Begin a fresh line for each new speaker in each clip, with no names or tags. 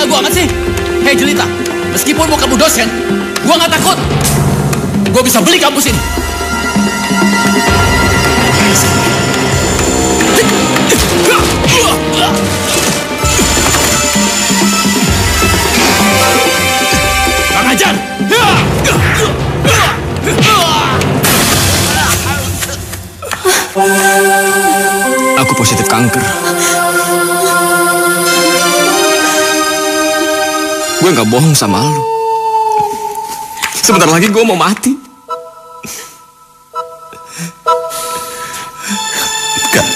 Lagu amat sih. Hei Jelita, meskipun mau kamu dosen, gua nggak takut. Gua bisa beli kampus ini. Kurang ajar.
Aku positif kanker. Gue nggak bohong sama lu. Sebentar lagi gue mau mati.
Enggak.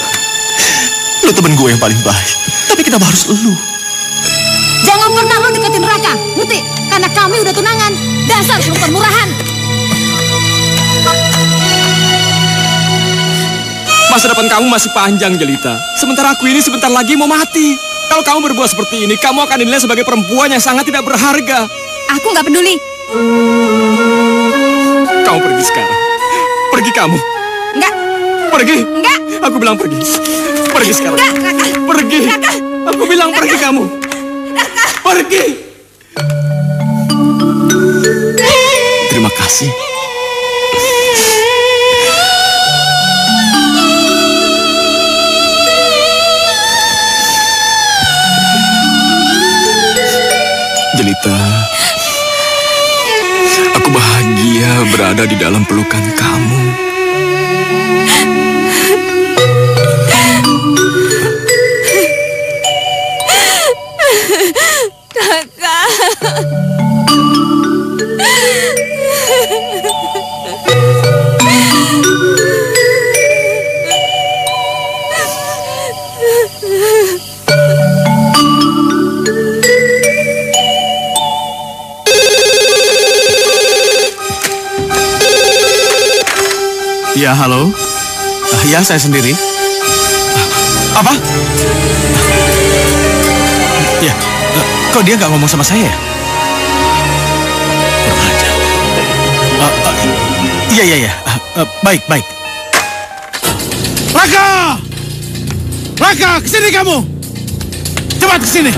Lu temen gue yang paling baik. Tapi kenapa harus lu?
Jangan pernah lu deketin Raka, ngerti? Karena kami udah tunangan. Dasar perempuan murahan.
Masa depan kamu masih panjang, Jelita. Sementara aku ini sebentar lagi mau mati. Kalau kamu berbuat seperti ini, kamu akan dinilai sebagai perempuan yang sangat tidak berharga.
Aku nggak peduli.
Kamu pergi sekarang. Pergi kamu.
Enggak.
Pergi.
Enggak.
Aku bilang pergi. Pergi sekarang.
Enggak, Raka.
Pergi.
Raka.
Aku bilang
Raka.
pergi kamu.
Raka.
Pergi.
Terima kasih.
Jelita, aku bahagia berada di dalam pelukan kamu.
Kakak.
Ya, halo. Ya, saya sendiri. Apa? Ya, kok dia nggak ngomong sama saya? Kurang ajar. Iya. Baik. Raka! Raka, kesini kamu! Cepat kesini!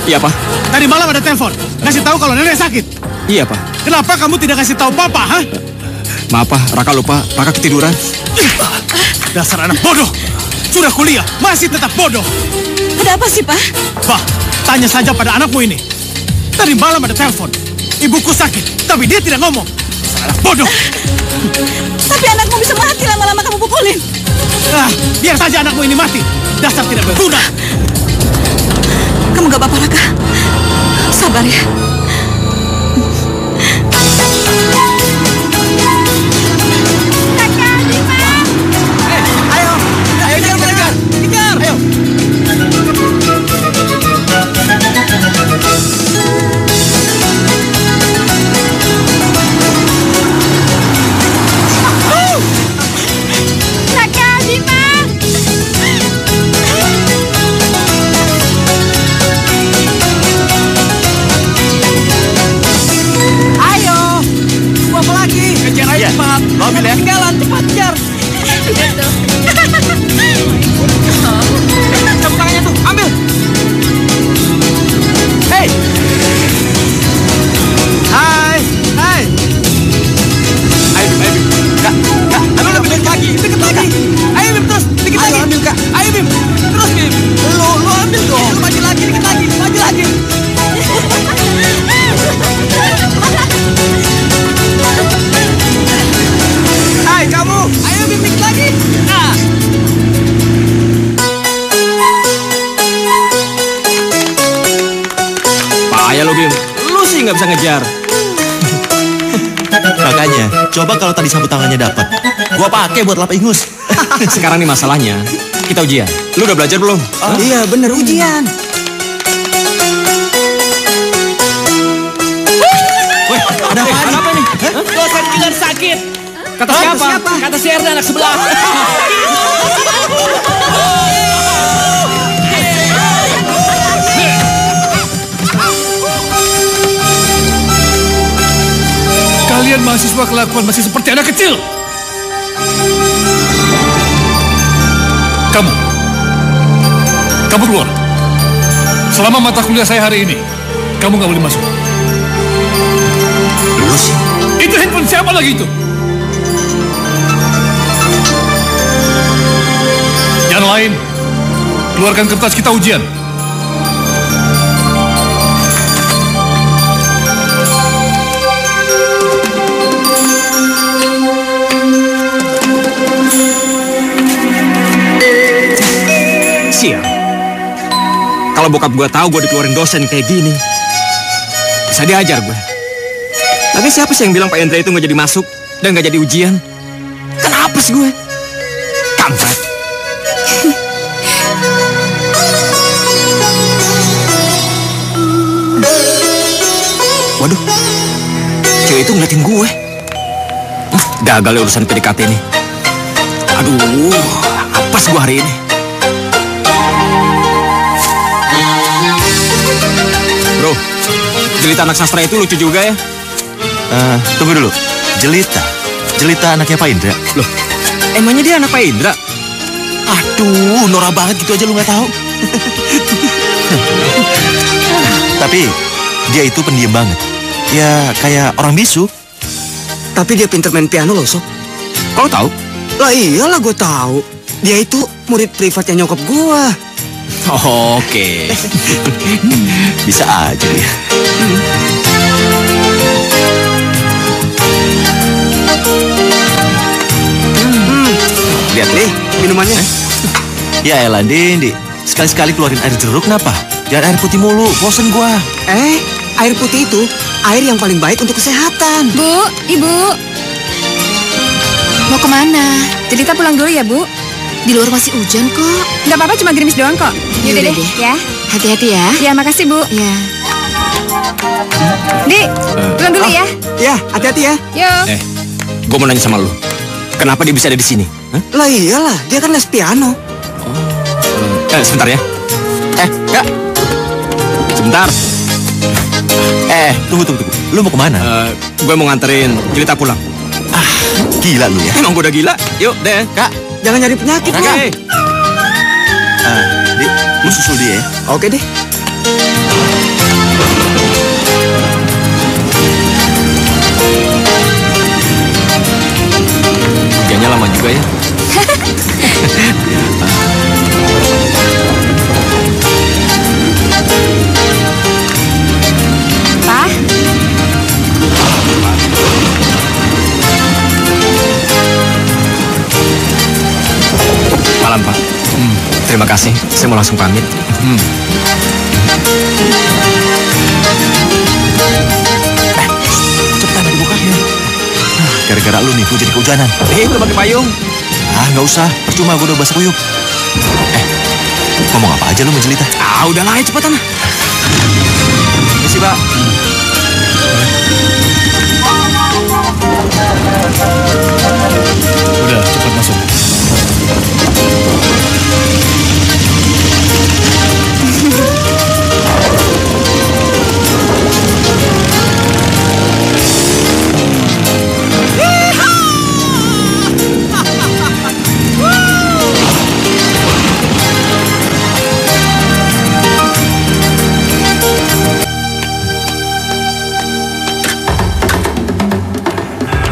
Iya, Pak.
Tadi malam ada telepon. Kasih tahu kalau nenek sakit.
Iya, Pak.
Kenapa kamu tidak kasih tahu Papa, ha?
Maaf, Pak. Raka lupa. Raka ketiduran.
Dasar anak bodoh. Sudah kuliah, masih tetap bodoh.
Ada apa sih, Pak?
Bah, tanya saja pada anakmu ini. Tadi malam ada telepon. Ibuku sakit, tapi dia tidak ngomong. Dasar anak bodoh.
Tapi anakmu bisa mati lama-lama kamu pukulin.
Biar saja anakmu ini mati. Dasar tidak berguna.
Kamu gak apa-apa, Raka. Sabar ya.
Mobil ya?
Ketinggalan, cepat kejar. Cabut tangannya tuh, ambil. Hei.
Hai.
Ayo, Kak, ambil lebih dekat lagi, dikit lagi. Ayo, Bim, terus, dikit lagi. Ambil, Kak. Ayo, Bim, terus, Bim. Lu ambil dong. Lu maju lagi, dikit lagi, maju lagi. Hai, kamu. Ayo, Bim, dikit lagi. Nah.
Payah lo, Bim. Lu sih nggak bisa ngejar.
Makanya, coba kalau tadi sapu tangannya dapat. Gua pakai buat lap ingus.
Sekarang nih masalahnya, kita ujian. Lu udah belajar belum?
Iya, bener ujian.
Weh, ada apa nih?
Dosen kita sakit.
Kata siapa?
Kata si Erna anak sebelah.
Kalian mahasiswa kelakuan masih seperti anak kecil. Kamu
Kamu keluar. Selama mata kuliah saya hari ini, kamu nggak boleh masuk.
Lu sih.
Itu handphone siapa lagi itu? Yang lain, keluarkan kertas kita ujian.
Sial. Kalau bokap gue tahu gue dikeluarin dosen kayak gini, bisa diajar gue. Lagi siapa sih yang bilang Pak Hendra itu nggak jadi masuk dan nggak jadi ujian? Kenapa sih gue? Kampret. Waduh, cewek itu ngeliatin gue. Gagal ya urusan PDKT ini. Aduh, apes gue hari ini. Bro, Jelita anak sastra itu lucu juga ya?
Tunggu dulu. Jelita? Jelita anaknya Pak Indra?
Loh, emangnya dia anak Pak Indra?
Aduh, norak banget gitu aja lu nggak tahu. Tapi dia itu pendiam banget. Ya kayak orang bisu.
Tapi dia pinter main piano loh, Sob.
Kau tahu?
Lah iyalah gue tahu. Dia itu murid privatnya nyokap gue.
Oke.
Bisa aja dia.
Lihat nih minumannya.
Ya elah, Dendi. Sekali-sekali keluarin air jeruk kenapa? Jangan air putih mulu, bosen gua.
Air putih itu air yang paling baik untuk kesehatan.
Bu, Ibu. Mau kemana? Jelita pulang dulu ya, Bu. Di luar masih hujan kok. Nggak apa-apa, cuma gerimis doang kok. Yaudah deh, ya. Hati-hati ya. Ya, makasih, Bu. Ya. Di, pulang dulu ya.
Ya, hati-hati ya.
Yuk.
Gue mau nanya sama lu. Kenapa dia bisa ada di sini?
Lah iyalah, dia kan les piano.
Sebentar ya.
Kak.
Sebentar.
Tunggu. Lu mau kemana?
Gue mau nganterin Jelita pulang.
Gila lu ya.
Emang gue udah gila? Yuk deh.
Kak.
Jangan nyari penyakit,
Oke.
Bang.
Di, lu susul dia ya.
Oke deh.
Hujannya lama juga ya.
Pak.
Malam, Pak. Terima kasih. Saya mau langsung pamit.
Cepetan dibukanya. Gara-gara lu nih, gue jadi kehujanan.
Udah pakai payung.
Nggak usah. Percuma gue udah basah kuyup. Ngomong apa aja lu sama Jelita?
Udahlah, cepetan. Terima kasih, Pak.
Udah, cepat masuk.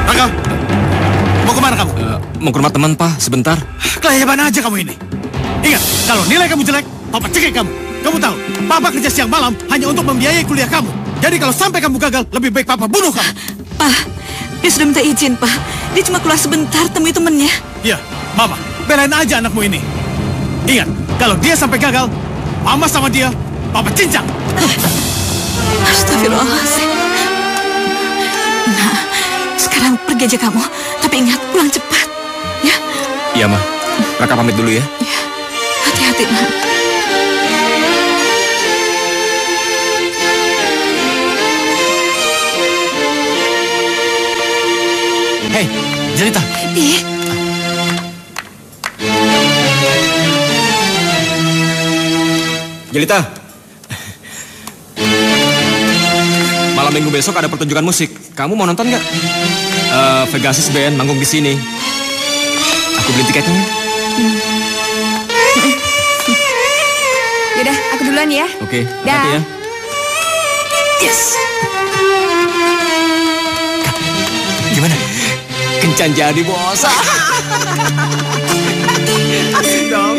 Raka, mau kemana kamu?
Mau ke rumah teman, Pak. Sebentar.
Kelayaban aja kamu ini. Ingat, kalau nilai kamu jelek, Papa cekik kamu. Kamu tahu, Papa kerja siang malam hanya untuk membiayai kuliah kamu. Jadi kalau sampai kamu gagal, lebih baik Papa bunuh kamu.
Pak, dia sudah minta izin, Pak. Dia cuma keluar sebentar temui temennya.
Iya, Mama, belain aja anakmu ini. Ingat, kalau dia sampai gagal, Mama sama dia, Papa cincang.
Astagfirullahaladzim. Nah, sekarang pergi aja kamu. Tapi ingat, pulang cepat. Ya?
Iya, Ma. Raka pamit dulu ya.
Ya. Hati-hati, Nak.
Hei, Jelita.
Ih,
Jelita. Malam minggu besok ada pertunjukan musik. Kamu mau nonton nggak? Vegasis Band manggung di sini. Aku beli tiketnya.
duluan ya.
Oke,
Dah.
hati ya.
Yes. Gimana?
Kencan jadi bos.
Asik dong.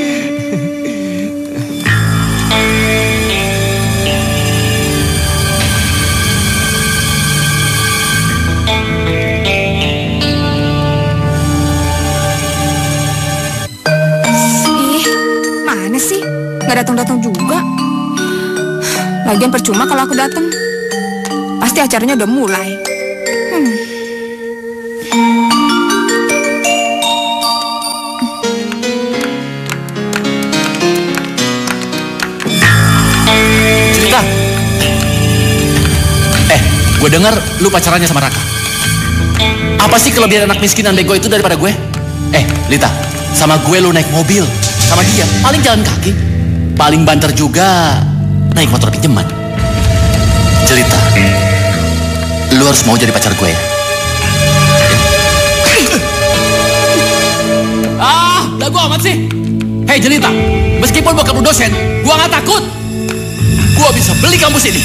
Ih, mana sih? Nggak datang-datang juga. Lagian percuma kalau aku datang. Pasti acaranya udah mulai.
Cerita. Gue dengar lu pacarannya sama Raka. Apa sih kelebihan anak miskin dan bego itu daripada gue? Lita, sama gue lu naik mobil. Sama dia, paling jalan kaki. Paling banter juga naik motor pinjaman. Jelita, lu harus mau jadi pacar gue ya. Lagu amat sih. Hei Jelita, meskipun bokap lu dosen, gua gak takut. Gua bisa beli kampus ini.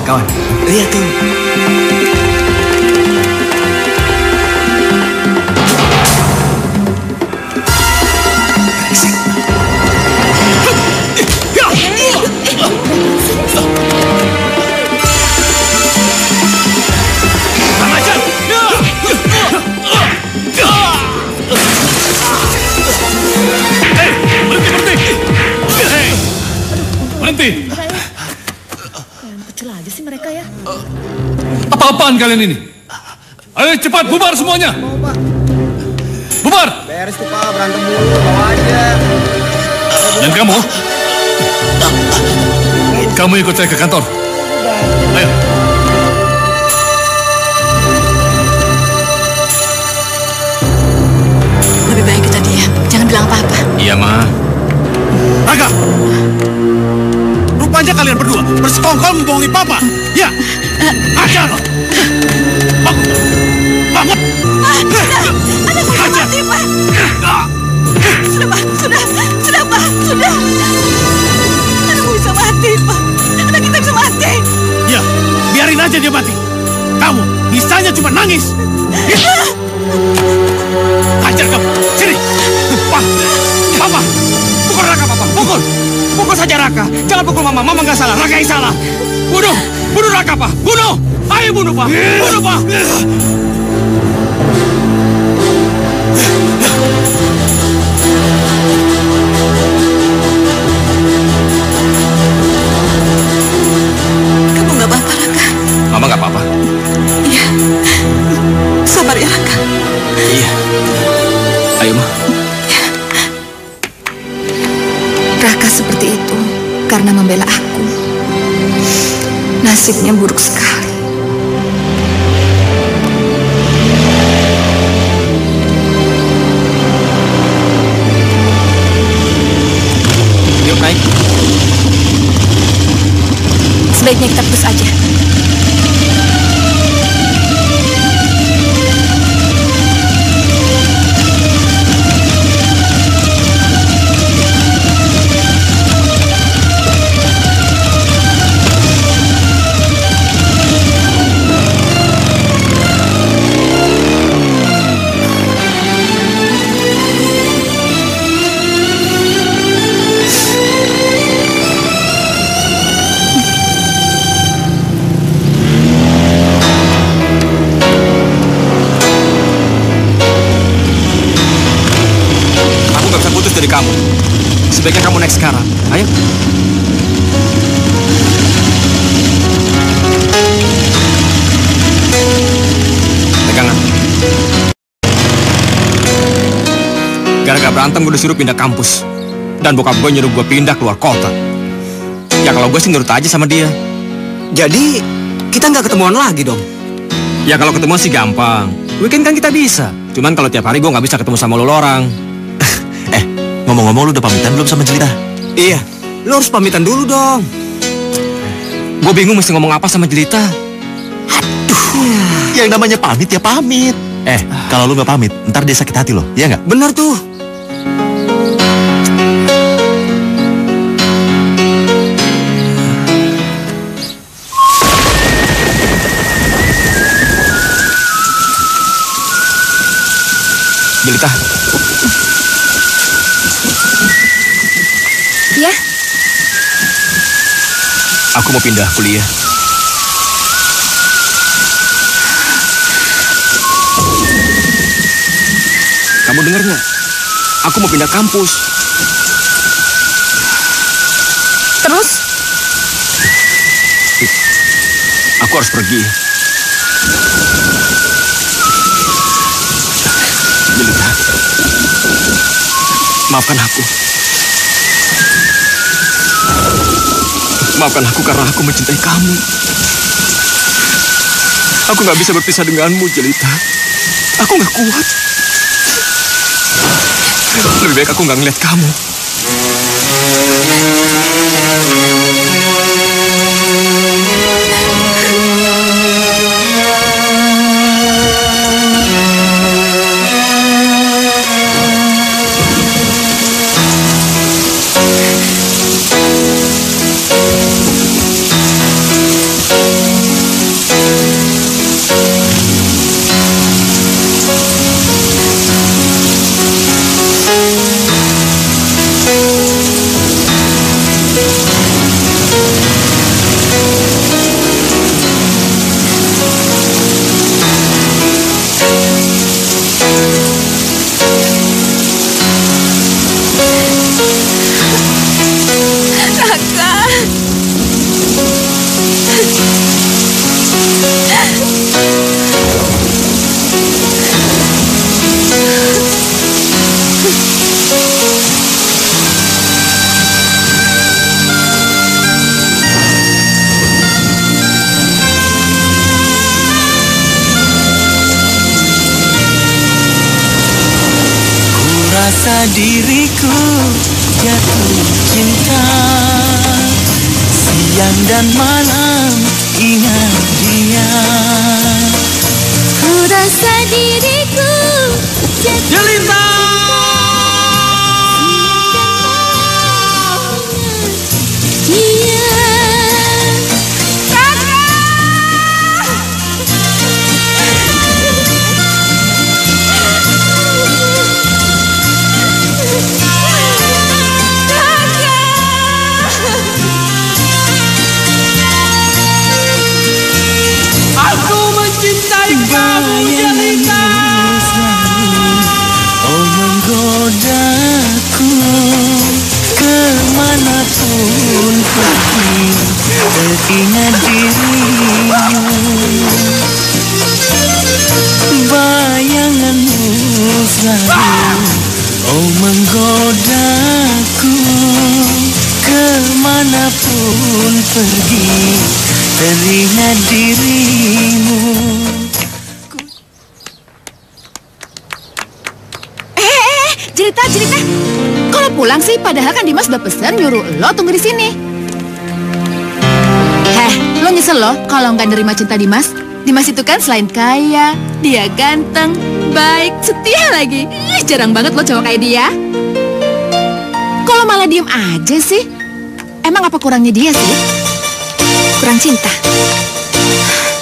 Kawan,
Lihat tuh.
Berhenti!
Kecil aja sih mereka ya.
Apa-apaan kalian ini? Ayo cepat bubar semuanya! Bubar!
Beres tuh Pak, berantem dulu, bawa aja.
Dan kamu? Kamu ikut saya ke kantor. Ayo.
Lebih baik kita diam. Jangan bilang apa-apa.
iya Ma.
Raka! Rupanya kalian berdua bersekongkol membohongi Papa. Ya, ajar! Bangun!
Anak bisa mati, Pak. Sudah, Pak. Sudah, Pak. Sudah. Anakku bisa mati, Pak. Anak kita bisa mati.
Ya, biarin aja dia mati. Kamu bisanya cuma nangis. Ajar kamu, sini. Wah, Papa, pukul Raka, Papa, pukul. Pukul saja Raka. Jangan pukul Mama, Mama nggak salah, Raka yang salah. Bunuh Raka, Pak, bunuh. Ayo bunuh, Pak, bunuh, Pak.
Kamu nggak apa-apa, Raka.
Mama nggak apa-apa.
Iya. Sabar ya, Raka.
Iya. Ayo Ma.
Raka seperti itu karena membela aku. Nasibnya buruk sekali.
Yuk naik.
Sebaiknya kita putus aja.
Dari kamu. Sebaiknya kamu naik sekarang. Ayo. Pegangan. Gara-gara berantem gue disuruh pindah kampus. Dan bokap gue nyuruh gue pindah keluar kota. Ya kalau gue sih nurut aja sama dia.
Jadi kita nggak ketemuan lagi dong?
Ya kalau ketemu sih gampang. Weekend kan kita bisa. Cuman kalau tiap hari gue nggak bisa ketemu sama lo orang.
Ngomong-ngomong, lu udah pamitan belum sama Jelita?
Iya, lo harus pamitan dulu dong.
Gue bingung mesti ngomong apa sama Jelita.
Yang namanya pamit ya pamit. Kalau lu nggak pamit, ntar dia sakit hati loh, iya nggak?
Bener tuh.
Jelita,
Ya,
aku mau pindah kuliah. Kamu dengar nggak? Aku mau pindah kampus.
terus?
Aku harus pergi. Jelita, maafkan aku. Maafkan aku karena aku mencintai kamu. Aku nggak bisa berpisah denganmu, Jelita. Aku nggak kuat. Lebih baik aku nggak ngeliat kamu.
Rasa diriku jatuh cinta, siang dan malam ingat dia.
Ku rasa diriku jatuh
Jelita!
dia.
Aku mencintai kamu, Jelita!
Oh menggodaku, kemanapun pergi teringat dirimu. Bayanganmu selalu oh menggodaku, kemanapun pergi teringat dirimu.
Jelita. Kalau pulang sih, padahal kan Dimas udah pesen nyuruh lo tunggu di sini. Lo nyesel lo kalau nggak nerima cinta Dimas? Dimas itu kan selain kaya, dia ganteng, baik, setia lagi. Jarang banget lo cowok kayak dia. Kalau malah diem aja sih? Emang apa kurangnya dia sih? Kurang cinta.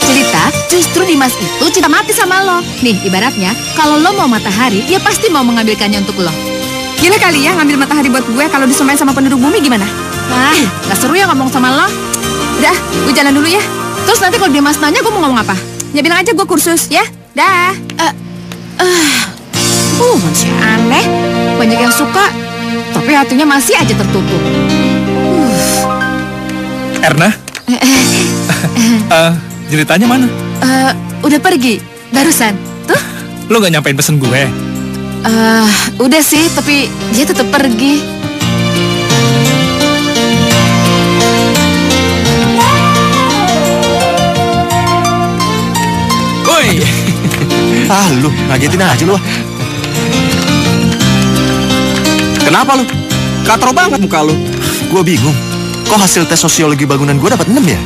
Jelita, justru Dimas itu cinta mati sama lo. Nih, ibaratnya, kalau lo mau matahari, dia pasti mau mengambilkannya untuk lo. Gila kali ya ngambil matahari buat gue kalau disemain sama penduduk bumi gimana? Gak seru ya ngomong sama lo. Udah, gue jalan dulu ya. Terus nanti kalau Dimas nanya gue mau ngomong apa? Ya bilang aja gue kursus, ya. Dah. Manusia aneh. Banyak yang suka, tapi hatinya masih aja tertutup.
Erna? Jelitanya mana?
Udah pergi, barusan. Tuh.
Lo gak nyampein pesen gue?
Udah sih, tapi dia tetap pergi.
Woi,
Lu ngagetin aja lu.
Kenapa lu? Katro banget muka lu.
Gue bingung. Kok hasil tes sosiologi bangunan gue dapat 6 ya?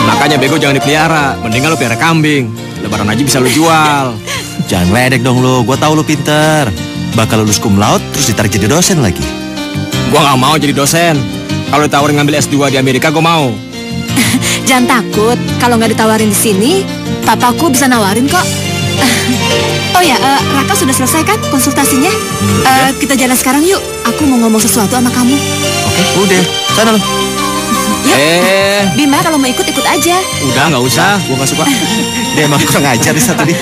Makanya bego jangan dipelihara. Mendingan lu pelihara kambing. Lebaran aja bisa lu jual.
Jangan ledek dong lo. Gue tahu lo pinter. Bakal lulus cum laude terus ditarik jadi dosen lagi.
Gua nggak mau jadi dosen. Kalau ditawarin ngambil S2 di Amerika, gue mau.
Jangan takut, kalau nggak ditawarin di sini, papaku bisa nawarin kok. Oh ya, Raka sudah selesai kan konsultasinya? Kita jalan sekarang yuk. Aku mau ngomong sesuatu sama kamu.
Oke, udah. Sana lo.
Bima kalau mau ikut aja.
Udah nggak usah, gue nggak suka.
Dia emang kurang ajar nih satu nih.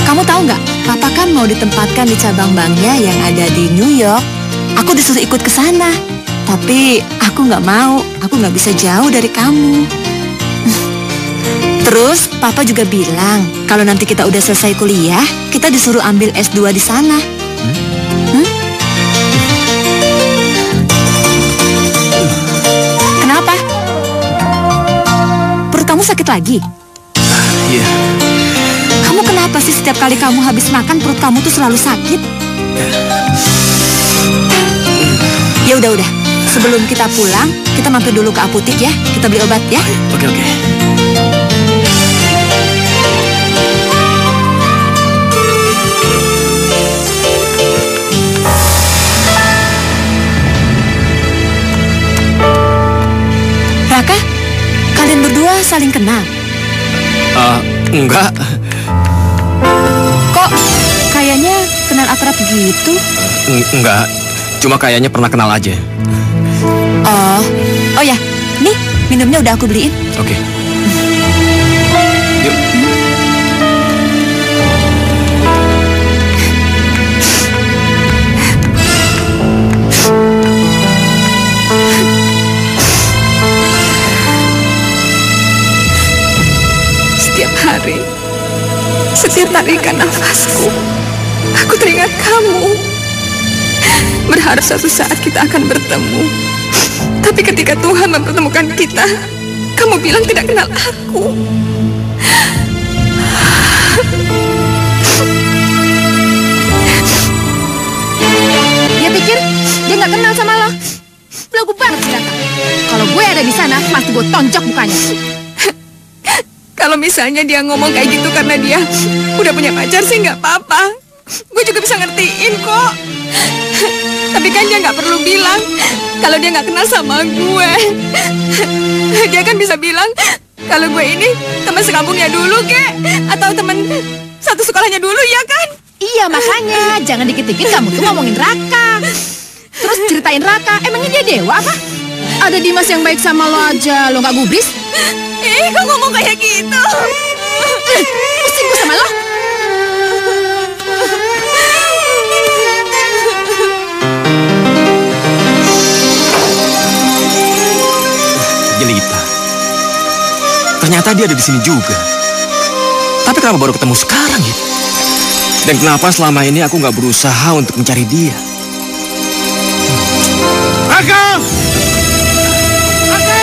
Kamu tahu nggak? Papa kan mau ditempatkan di cabang banknya yang ada di New York. Aku disuruh ikut ke sana. Tapi aku nggak mau. Aku nggak bisa jauh dari kamu. Terus Papa juga bilang kalau nanti kita udah selesai kuliah, kita disuruh ambil S2 di sana. Kenapa? Perut kamu sakit lagi?
Iya.
Kamu kenapa sih setiap kali kamu habis makan perut kamu tuh selalu sakit? Ya udah. Sebelum kita pulang, kita mampir dulu ke apotek ya. Kita beli obat ya.
Oke.
Raka, kalian berdua saling kenal?
Enggak.
Kok kayaknya kenal akrab gitu?
Enggak. Cuma kayaknya pernah kenal aja.
Oh ya, nih minumnya udah aku beliin.
Oke. Yuk.
Setiap hari, setiap tarikan nafasku, aku teringat kamu. Berharap suatu saat kita akan bertemu. Tapi ketika Tuhan mempertemukan kita, kamu bilang tidak kenal aku.
Dia pikir dia nggak kenal sama lo. Belagu banget sih Raka. Kalau gue ada di sana, pasti gue tonjok mukanya.
Kalau misalnya dia ngomong kayak gitu karena dia udah punya pacar sih nggak apa-apa. Gue juga bisa ngertiin kok. Tapi kan dia nggak perlu bilang kalau dia nggak kenal sama gue. Dia kan bisa bilang kalau gue ini teman sekampungnya dulu, kek, atau teman satu sekolahnya dulu, ya kan?
Iya, makanya jangan dikit-dikit kamu tuh ngomongin Raka. Terus ceritain Raka, emangnya dia dewa apa? Ada Dimas yang baik sama lo aja, lo nggak gubris?
Kok ngomong kayak gitu?
Pusing gue sama lo.
Jelita. Ternyata dia ada di sini juga. Tapi kenapa baru ketemu sekarang ya? Dan kenapa selama ini aku nggak berusaha untuk mencari dia?
Raka! Raka!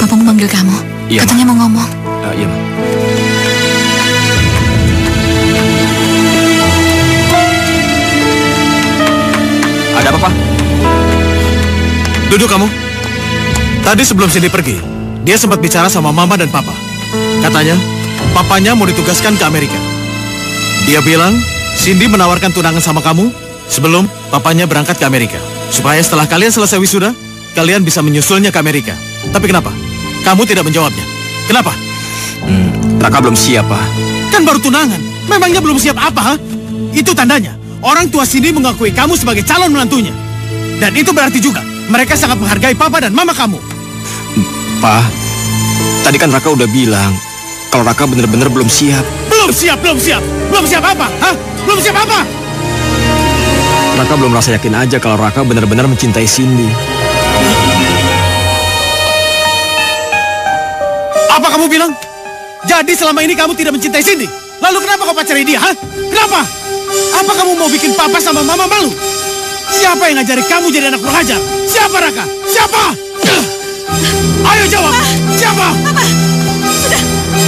Papa memanggil kamu.
Iya,
Katanya mau ngomong.
Iya, Ma. Ada apa, Pak?
Duduk kamu. Tadi sebelum Cindy pergi, dia sempat bicara sama Mama dan Papa. Katanya, papanya mau ditugaskan ke Amerika. Dia bilang, Cindy menawarkan tunangan sama kamu sebelum papanya berangkat ke Amerika. Supaya setelah kalian selesai wisuda, kalian bisa menyusulnya ke Amerika. Tapi kenapa? Kamu tidak menjawabnya. Kenapa?
Raka belum siap, Pak.
Kan baru tunangan. Memangnya belum siap apa, ha? Itu tandanya, orang tua Cindy mengakui kamu sebagai calon menantunya. Dan itu berarti juga, mereka sangat menghargai Papa dan Mama kamu.
Pak, tadi kan Raka udah bilang kalau Raka bener-bener belum siap.
Belum siap. Belum siap apa? Hah? Belum siap apa?
Raka belum merasa yakin aja kalau Raka benar-benar mencintai Cindy.
Apa kamu bilang? Jadi selama ini kamu tidak mencintai Cindy? Lalu kenapa kau pacari dia, ha? Kenapa? Apa kamu mau bikin Papa sama Mama malu? Siapa yang ngajari kamu jadi anak kurang ajar? Siapa, Raka? Siapa? Ayo jawab! Siapa?
Papa, sudah.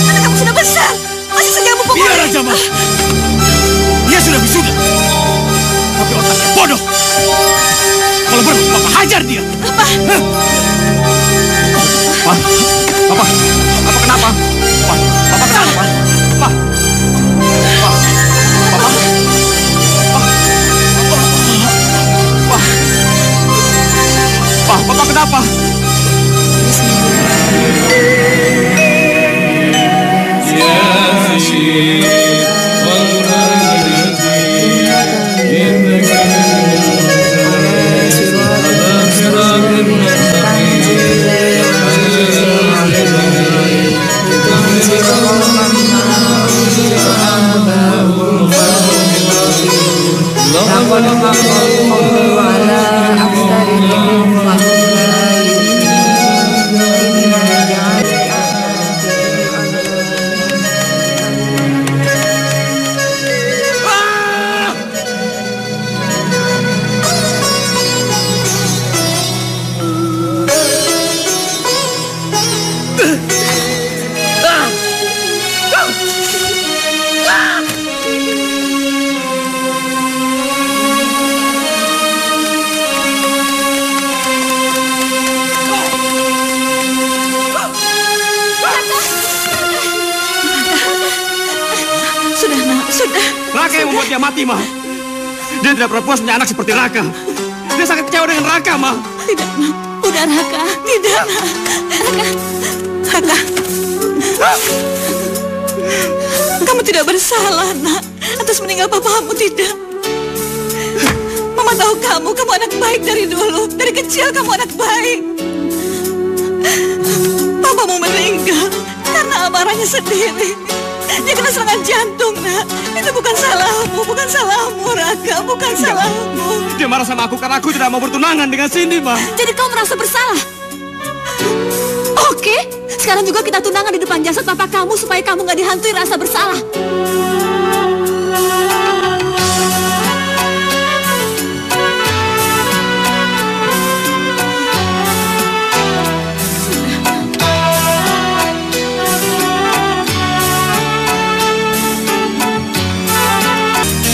Anak kamu
Ma. Dia sudah wisuda. Tapi otaknya bodoh. Kalau perlu, Papa hajar dia.
Apa?
Papa kenapa? Papa kenapa? Papa kenapa? Raka yang membuat dia mati, Ma. Dia tidak pernah puas punya anak seperti Raka. Dia sangat kecewa dengan Raka, Ma.
Tidak, Ma. Udah, Raka. Tidak, Raka. Kamu tidak bersalah, Nak. Atas meninggal papamu, tidak. Mama tahu kamu anak baik dari dulu. Dari kecil kamu anak baik. Papamu meninggal karena amarahnya sendiri. Dia kena serangan jantung, Nak. Itu bukan salahmu, Raka. Bukan salahmu.
Dia marah sama aku karena aku tidak mau bertunangan dengan Cindy, Ma.
Jadi kau merasa bersalah? Oke, sekarang juga kita tunangan di depan jasad papa kamu supaya kamu gak dihantui rasa bersalah.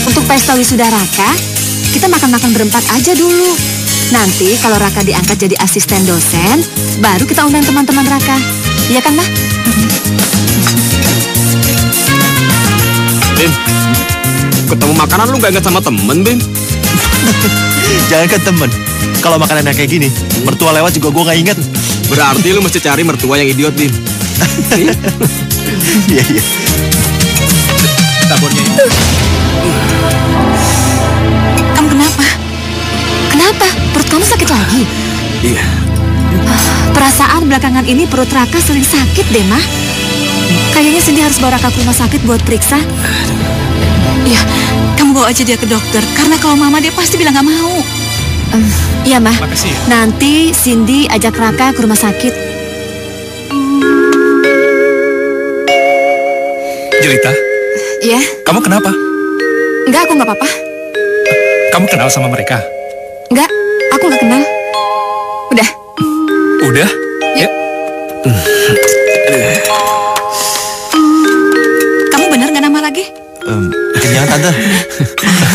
Untuk pesta wisuda Raka, kita makan-makan berempat aja dulu. Nanti kalau Raka diangkat jadi asisten dosen, baru kita undang teman-teman Raka. Iya kan, Ma?
Bim, ketemu makanan lu gak ingat sama temen, Bim?
Jangankan temen, kalau makanannya kayak gini, mertua lewat juga gue gak inget.
Berarti lu mesti cari mertua yang idiot, Bim.
Iya.
Taburnya ini.
Kamu kenapa? Kenapa? Perut kamu sakit lagi?
Iya.
Perasaan belakangan ini perut Raka sering sakit deh, Ma. Kayaknya Cindy harus bawa Raka ke rumah sakit buat periksa.
Iya, kamu bawa aja dia ke dokter. Karena kalau Mama dia pasti bilang gak mau.
Iya, Ma.
Makasih ya.
Nanti Cindy ajak Raka ke rumah sakit.
Jelita,
Iya?
kamu kenapa?
Enggak, aku gak apa-apa.
Kamu kenal sama mereka?
Enggak, aku gak kenal. Udah.
Udah? Ya.
Kamu bener gak nambah lagi?
Kenyang, Tante.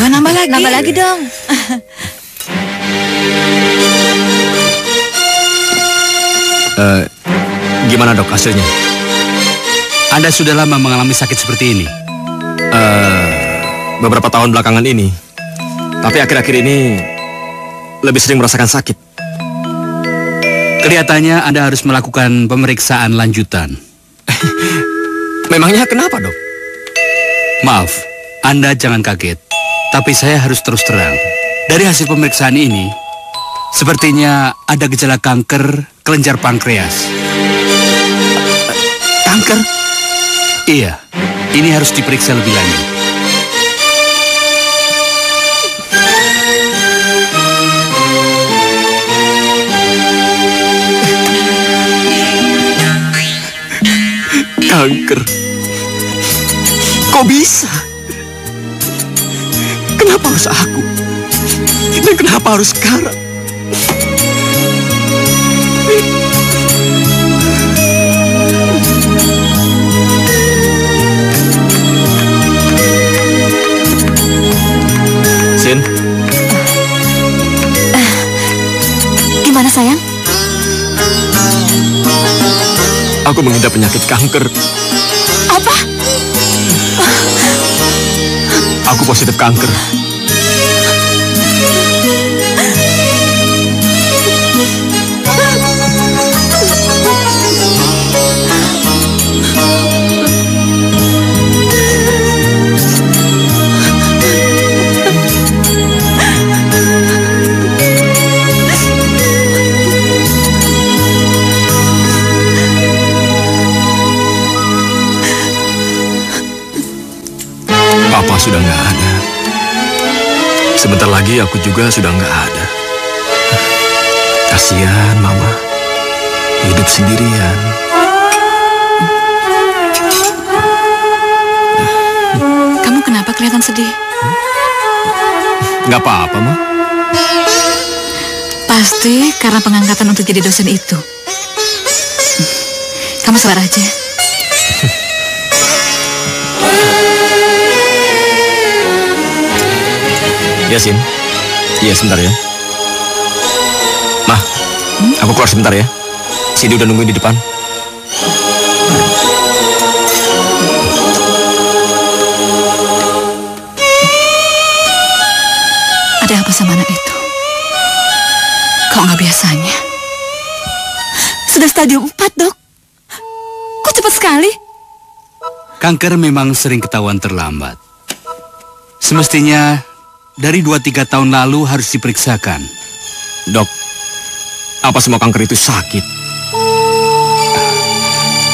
Nambah lagi.
Nambah lagi dong.
Gimana, Dok, hasilnya?
Anda sudah lama mengalami sakit seperti ini?
Beberapa tahun belakangan ini. Tapi akhir-akhir ini lebih sering merasakan sakit.
Kelihatannya Anda harus melakukan pemeriksaan lanjutan.
Memangnya kenapa, Dok?
Maaf, Anda jangan kaget. Tapi saya harus terus terang. Dari hasil pemeriksaan ini, sepertinya ada gejala kanker kelenjar pankreas.
Kanker?
Iya, ini harus diperiksa lebih lanjut.
Kanker? Kok bisa? Kenapa harus aku? Dan kenapa harus sekarang? mengidap penyakit kanker.
Apa?
Aku positif kanker. Papa sudah nggak ada. Sebentar lagi aku juga sudah nggak ada. Kasihan Mama, hidup sendirian.
Kamu kenapa kelihatan sedih?
Nggak apa-apa, Ma.
Pasti karena pengangkatan untuk jadi dosen itu. Kamu sabar aja.
Ya, Sin. Iya, sebentar ya. Mah, aku keluar sebentar ya. Cindy udah nungguin di depan.
Ada apa sama anak itu? Kok nggak biasanya? Sudah stadium 4, Dok. Kok cepat sekali?
Kanker memang sering ketahuan terlambat. Semestinya dari 2-3 tahun lalu harus diperiksakan.
Dok, apa semua kanker itu sakit?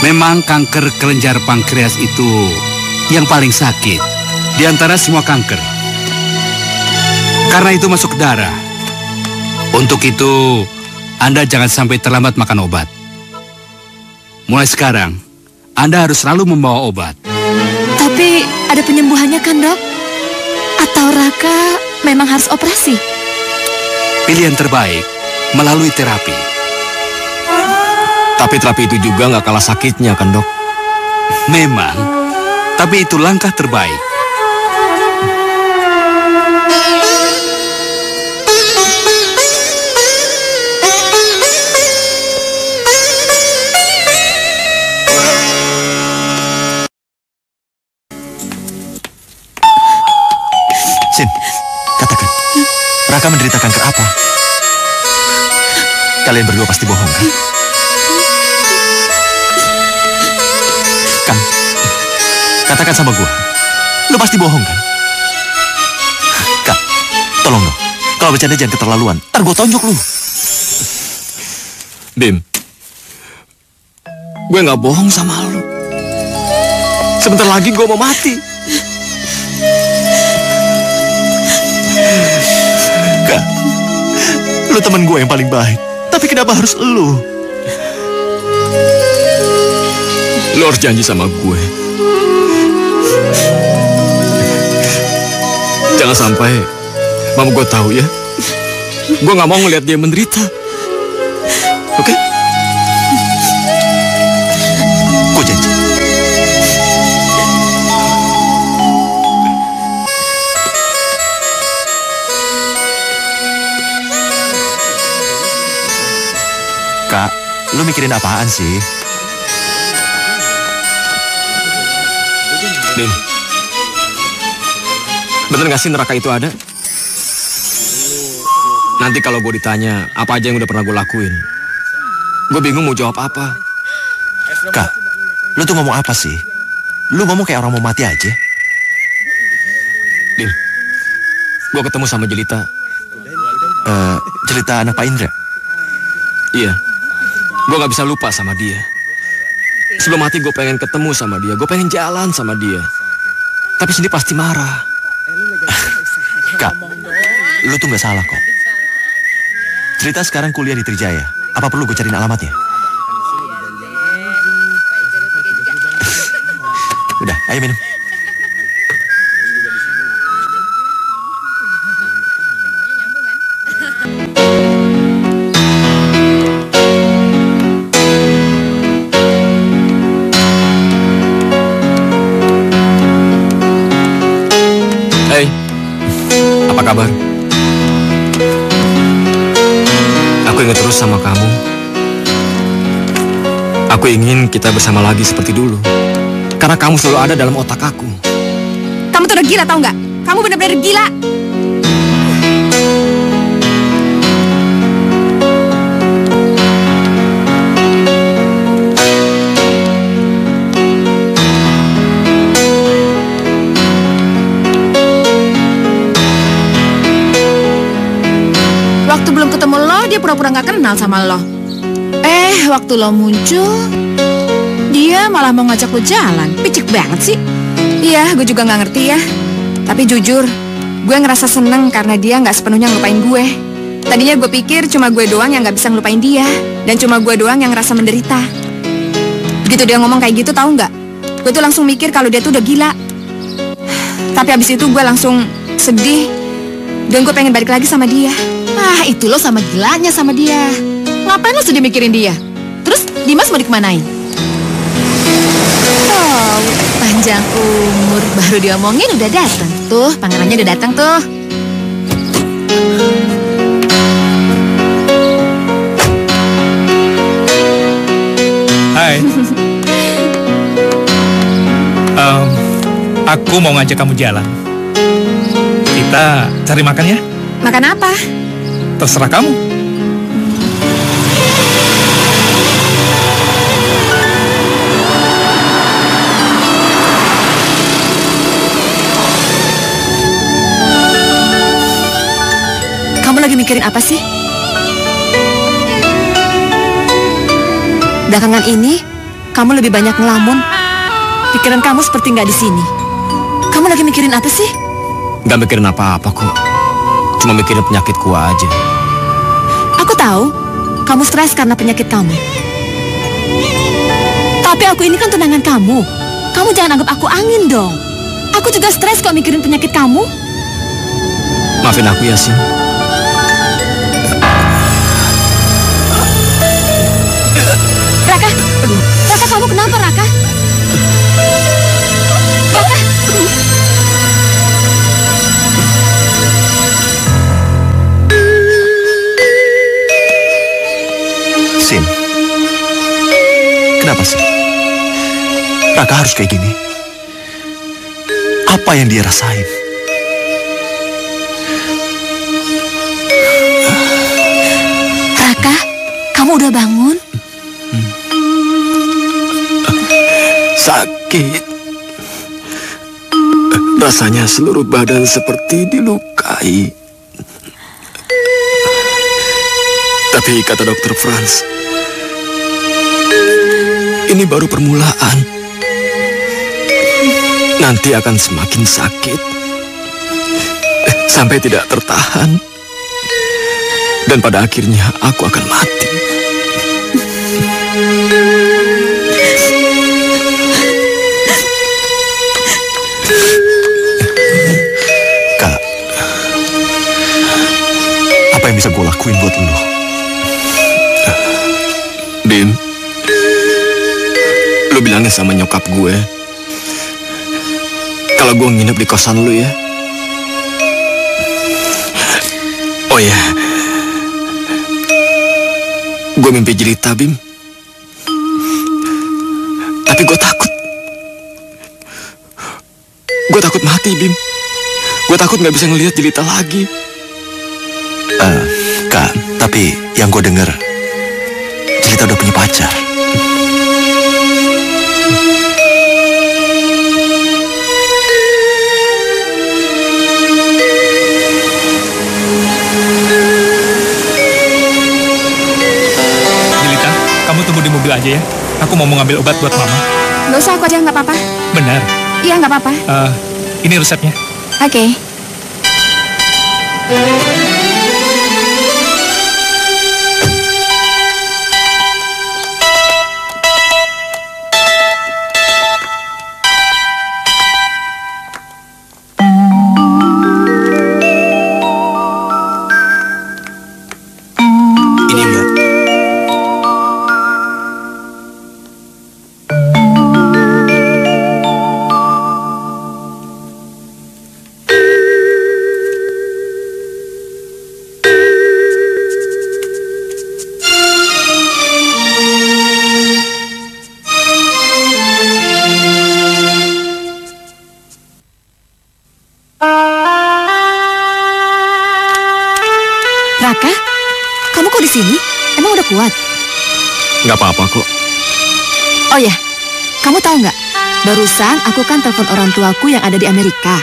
Memang kanker kelenjar pankreas itu yang paling sakit di antara semua kanker. Karena itu masuk ke darah. Untuk itu, Anda jangan sampai terlambat makan obat. Mulai sekarang, Anda harus selalu membawa obat.
Tapi ada penyembuhannya kan, Dok? Atau Raka memang harus operasi?
Pilihan terbaik melalui terapi.
Tapi terapi itu juga nggak kalah sakitnya kan, Dok?
Memang, tapi itu langkah terbaik.
Sin, katakan, Raka menderita kanker apa? Kalian berdua pasti bohong, kan? Kan, katakan sama gua, lu pasti bohong, kan? Kak, tolong dong, kalau bercanda jangan keterlaluan, ntar gua tonjok lu.
Bim, gue nggak bohong sama lu. Sebentar lagi gue mau mati.
Kak, lu temen gue yang paling baik. Tapi kenapa harus lu?
Lu harus janji sama gue. Jangan sampai mama gue tahu ya. Gue nggak mau ngeliat dia menderita. Oke?
Gue janji. Kak, lu mikirin apaan sih?
Din, bener gak sih neraka itu ada? Nanti kalau gue ditanya apa aja yang udah pernah gue lakuin, gue bingung mau jawab apa.
Kak, lu tuh ngomong apa sih? Lu ngomong kayak orang mau mati aja.
Din, gue ketemu sama Jelita.
Jelita anak Pak Indra?
Iya. Gue gak bisa lupa sama dia. Sebelum mati gue pengen ketemu sama dia. Gue pengen jalan sama dia. Tapi Cindy pasti marah.
Kak, lu tuh gak salah kok. Cerita sekarang kuliah di Trijaya. Apa perlu gue cariin alamatnya? Udah, ayo minum.
Apa kabar? Aku ingat terus sama kamu. Aku ingin kita bersama lagi seperti dulu. Karena kamu selalu ada dalam otak aku.
Kamu tuh udah gila tau nggak? Kamu benar-benar gila.
Waktu belum ketemu lo, dia pura-pura nggak kenal sama lo. Waktu lo muncul, dia malah mau ngajak lo jalan. Picik banget sih.
Iya, gue juga nggak ngerti ya. Tapi jujur, gue ngerasa seneng karena dia nggak sepenuhnya ngelupain gue. Tadinya gue pikir cuma gue doang yang nggak bisa ngelupain dia, dan cuma gue doang yang ngerasa menderita. Begitu dia ngomong kayak gitu, tahu nggak? Gue tuh langsung mikir kalau dia tuh udah gila. Tapi abis itu gue langsung sedih, dan gue pengen balik lagi sama dia.
Itu lo sama gilanya sama dia. Ngapain lo sedih mikirin dia? Terus Dimas mau dikemanain? Panjang umur, baru diomongin udah datang. Tuh, pangerannya udah datang tuh.
Hai. Aku mau ngajak kamu jalan. Kita cari makan ya?
Makan apa?
Terserah kamu.
Kamu lagi mikirin apa sih? Belakangan ini, kamu lebih banyak ngelamun. Pikiran kamu seperti nggak di sini. Kamu lagi mikirin apa sih?
Nggak mikirin apa-apa kok. Cuma mikirin penyakitku aja.
Aku tahu, kamu stres karena penyakit kamu. Tapi aku ini kan tunangan kamu. Kamu jangan anggap aku angin dong. Aku juga stres kok mikirin penyakit kamu.
Maafin aku, Yasin.
Raka, Raka, kamu kenapa, Raka? Raka.
Sin, kenapa sih? Raka harus kayak gini? Apa yang dia rasain?
Raka, kamu udah bangun?
Sakit. Rasanya seluruh badan seperti dilukai. Tapi kata dokter Franz, ini baru permulaan. Nanti akan semakin sakit sampai tidak tertahan. Dan pada akhirnya aku akan mati.
Kak, apa yang bisa gue lakuin buat lo?
Bim, lu bilangin sama nyokap gue kalau gue nginep di kosan lu ya. Oh ya, gue mimpi jelita, Bim. Tapi gue takut. Gue takut mati, Bim. Gue takut gak bisa ngelihat jelita lagi.
Kak, tapi yang gue denger, Jelita udah punya pacar.
Jelita, kamu tunggu di mobil aja ya. Aku mau ngambil obat buat mama.
Gak usah, aku aja nggak apa-apa.
Benar.
Iya, nggak apa-apa.
Ini resepnya.
Oke.
Ini Mbak.
di sini? Emang udah kuat?
Nggak apa-apa kok.
Oh ya, kamu tahu nggak? Barusan aku kan telepon orang tuaku yang ada di Amerika.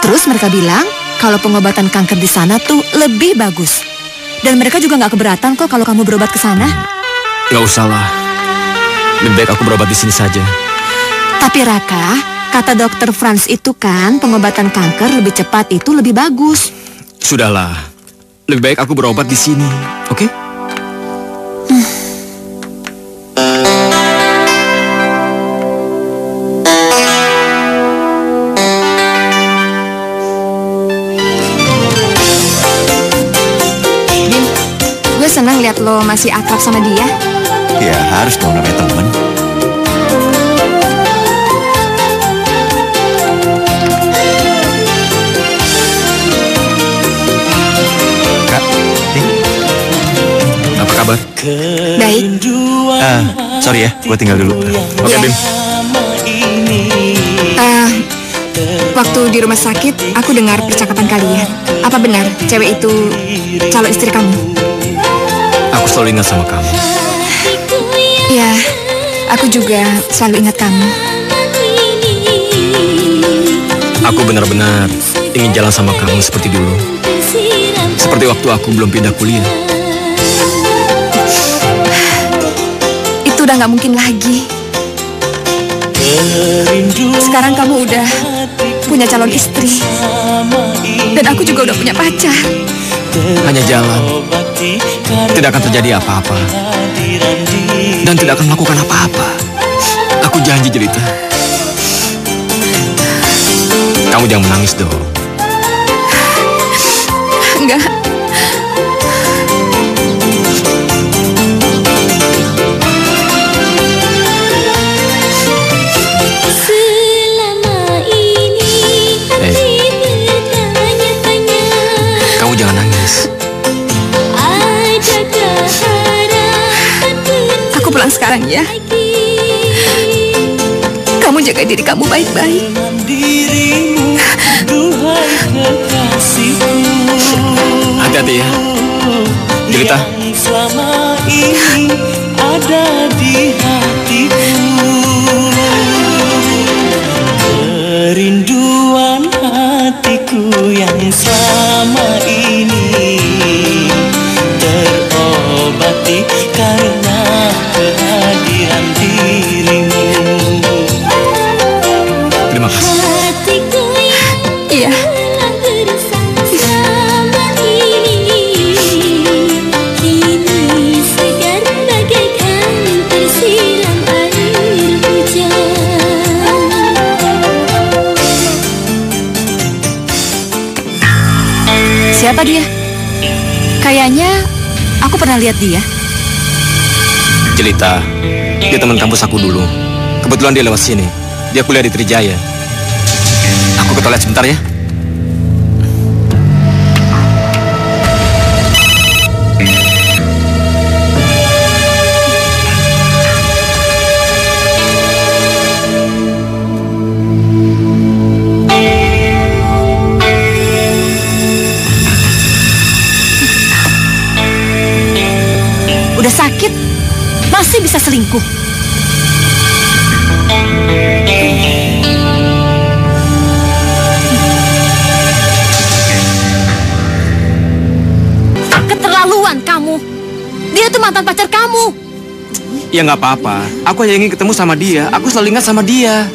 Terus mereka bilang kalau pengobatan kanker di sana tuh lebih bagus. Dan mereka juga nggak keberatan kok kalau kamu berobat ke sana.
Nggak usah lah. Lebih baik aku berobat di sini saja.
Tapi Raka, kata dokter Franz itu kan pengobatan kanker lebih cepat itu lebih bagus.
Sudahlah. Lebih baik aku berobat di sini, oke?
Bim, gue senang lihat lo masih akrab sama dia.
Ya harus dong, namanya temen.
Kabar?
Baik.
Sorry ya, gue tinggal dulu.
Oke, Bim.
Waktu di rumah sakit, aku dengar percakapan kalian. Apa benar cewek itu calon istri kamu?
Aku selalu ingat sama kamu.
Ya, aku juga selalu ingat kamu.
Aku benar-benar ingin jalan sama kamu seperti dulu. Seperti waktu aku belum pindah kuliah.
Udah nggak mungkin lagi. Sekarang kamu udah punya calon istri. Dan aku juga udah punya pacar.
Hanya jalan. Tidak akan terjadi apa-apa. Dan tidak akan melakukan apa-apa. Aku janji, Jelita. Kamu jangan menangis dong.
Enggak.
Jangan nangis.
Aku pulang sekarang ya. Kamu jaga diri kamu baik-baik.
Hati-hati ya, Jelita.
Selama ini ada di hatiku, kerinduan hatiku yang selama ini terobati karena kehadiran dirimu.
Terima kasih.
Iya.
Siapa dia? Kayaknya aku pernah lihat dia.
Jelita, dia teman kampus aku dulu. Kebetulan dia lewat sini. Dia kuliah di Trijaya. Aku ke toilet sebentar ya.
Udah sakit, masih bisa selingkuh. Keterlaluan kamu. Dia tuh mantan pacar kamu.
Ya nggak apa-apa. Aku hanya ingin ketemu sama dia. Aku selalu ingat sama dia.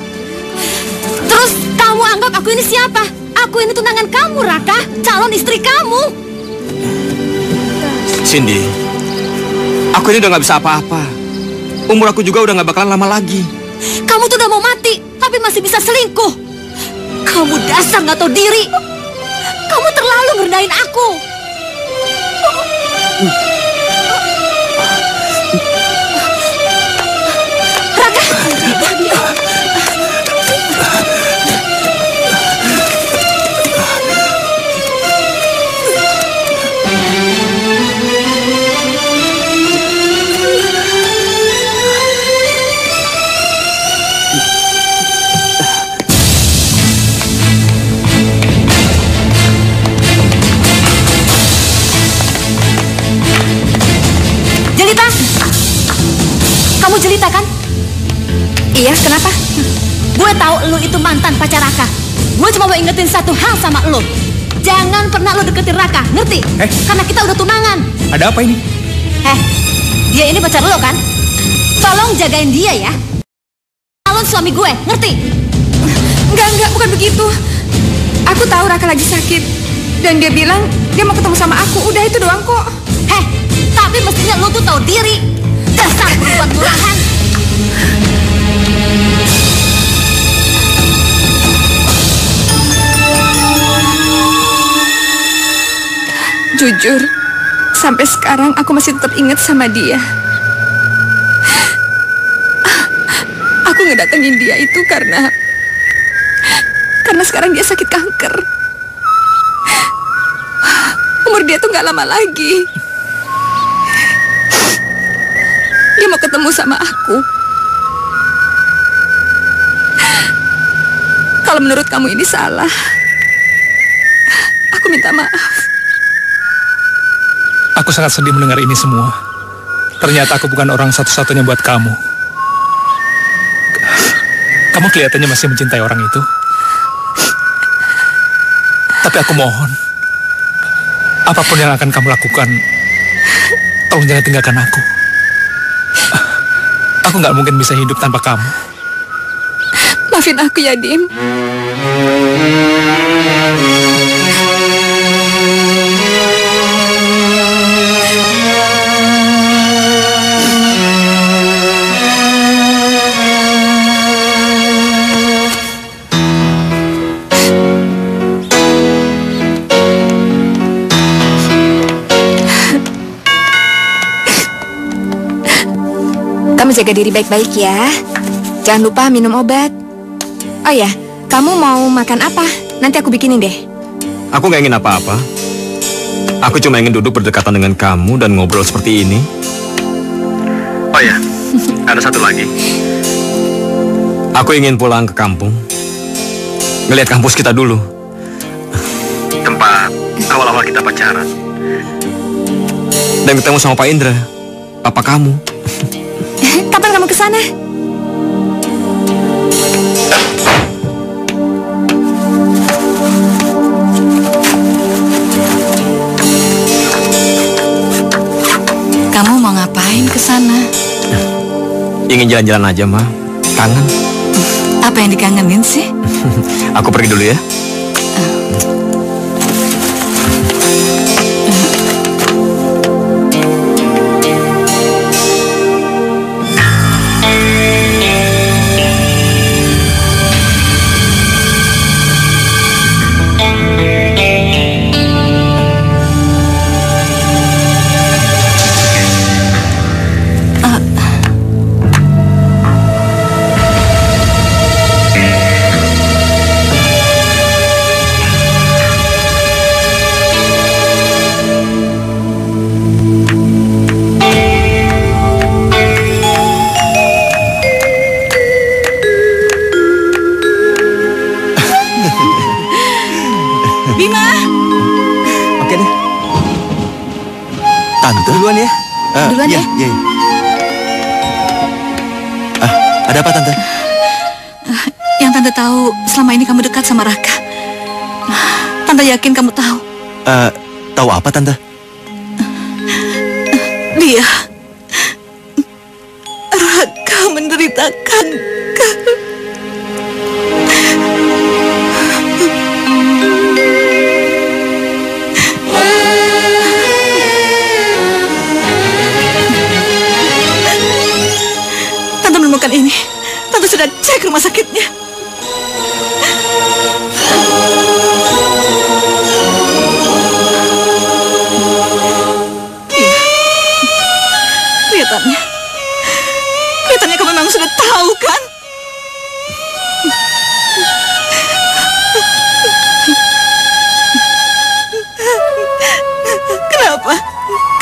Terus kamu anggap aku ini siapa? Aku ini tunangan kamu, Raka. Calon istri kamu.
Cindy, aku ini udah nggak bisa apa-apa. Umur aku juga udah nggak bakalan lama lagi.
Kamu tuh udah mau mati, tapi masih bisa selingkuh. Kamu dasar nggak tahu diri. Kamu terlalu ngerendahin aku. Raka. Iya, kenapa? Gue tahu lu itu mantan pacar Raka. Gue cuma mau ingetin satu hal sama lu. Jangan pernah lu deketin Raka, ngerti? Karena kita udah tunangan.
Ada apa ini?
Dia ini pacar lo kan? Tolong jagain dia ya. Calon suami gue, ngerti?
Enggak, bukan begitu. Aku tahu Raka lagi sakit. Dan dia bilang dia mau ketemu sama aku. Udah itu doang kok.
Tapi mestinya lu tuh tahu diri. Dasar perempuan murahan.
Jujur, sampai sekarang aku masih tetap ingat sama dia. Aku ngedatengin dia itu karena sekarang dia sakit kanker. Umur dia tuh gak lama lagi. Dia mau ketemu sama aku. Kalau menurut kamu ini salah, aku minta maaf.
Aku sangat sedih mendengar ini semua. Ternyata aku bukan orang satu-satunya buat kamu. Kamu kelihatannya masih mencintai orang itu. Tapi aku mohon, apapun yang akan kamu lakukan, tolong jangan tinggalkan aku. Aku nggak mungkin bisa hidup tanpa kamu.
Maafin aku ya, Dim. Kamu jaga diri baik-baik ya. Jangan lupa minum obat. Oh ya, kamu mau makan apa? Nanti aku bikinin deh.
Aku nggak ingin apa-apa. Aku cuma ingin duduk berdekatan dengan kamu dan ngobrol seperti ini. Oh ya, ada satu lagi. Aku ingin pulang ke kampung. Ngelihat kampus kita dulu. Tempat awal-awal kita pacaran. Dan ketemu sama Pak Indra, papa kamu.
Kapan kamu ke sana?
Kamu mau ngapain ke sana?
Ingin jalan-jalan aja, Ma. Kangen.
Apa yang dikangenin sih?
Aku pergi dulu ya.
Duluan ya.
Duluan ya.
Iya. Ada apa Tante?
Yang Tante tahu selama ini kamu dekat sama Raka. Tante yakin kamu tahu.
Tahu apa Tante?
Dia Raka menderita kanker. Ini, Tante sudah cek rumah sakitnya. Iya, kelihatannya kamu memang sudah tahu kan?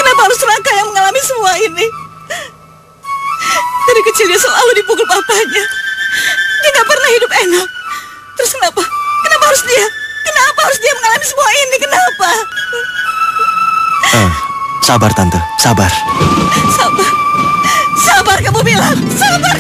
Kenapa harus Raka yang mengalami semua ini? Dari kecil dia selalu dipukul papanya. Dia gak pernah hidup enak. Terus kenapa harus dia? Kenapa harus dia mengalami semua ini? Kenapa?
Sabar Tante, sabar.
Sabar kamu bilang. Sabar.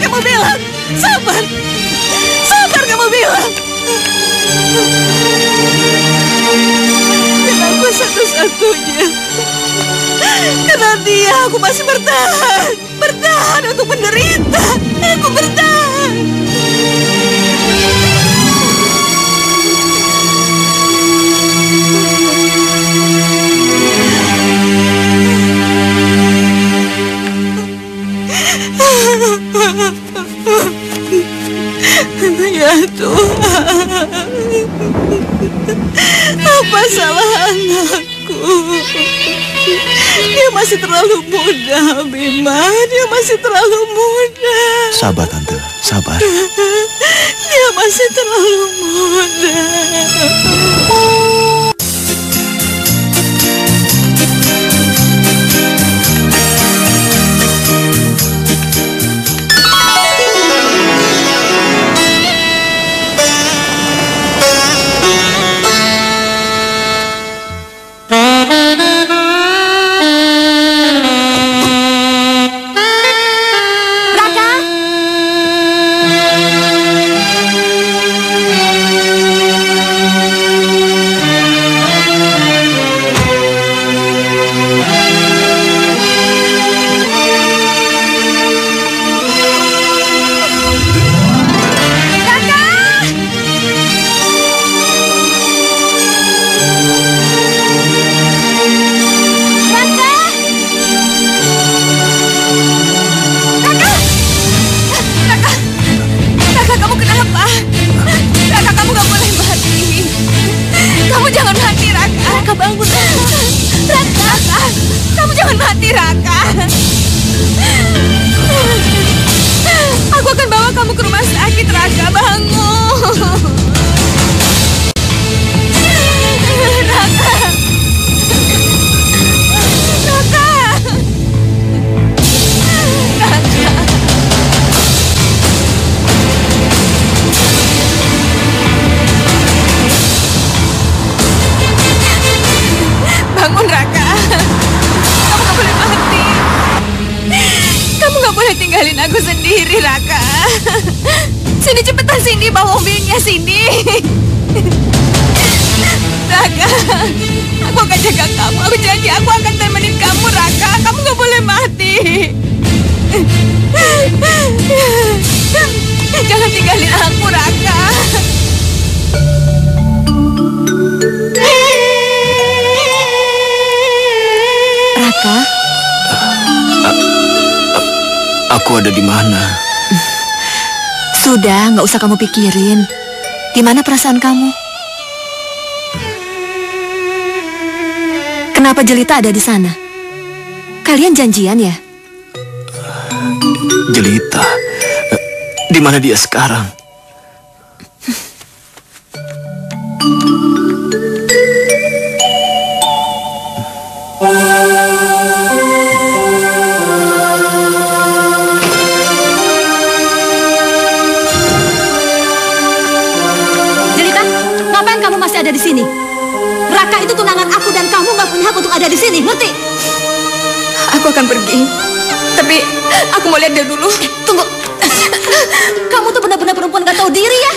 aku masih bertahan. Bertahan untuk menderita. Aku bertahan. Ya Tuhan, apa salah anakku? Dia masih terlalu muda, Bima. Dia masih terlalu muda.
Sabar, Tante. Sabar.
Dia masih terlalu muda. Tinggalin aku sendiri, Raka. Sini cepetan, Cindy, bawa mobilnya, Cindy. Raka, aku akan jaga kamu. Aku janji aku akan temenin kamu, Raka. Kamu gak boleh mati. Jangan tinggalin aku, Raka.
Raka?
Aku ada di mana?
Sudah, nggak usah kamu pikirin. Gimana perasaan kamu? Kenapa Jelita ada di sana? Kalian janjian ya?
Jelita? Di mana dia sekarang?
Ada di sini. Raka itu tunangan aku dan kamu nggak punya hak untuk ada di sini, ngerti?
Aku akan pergi. Tapi aku mau lihat dia dulu.
Tunggu. Kamu tuh benar-benar perempuan gak tahu diri ya?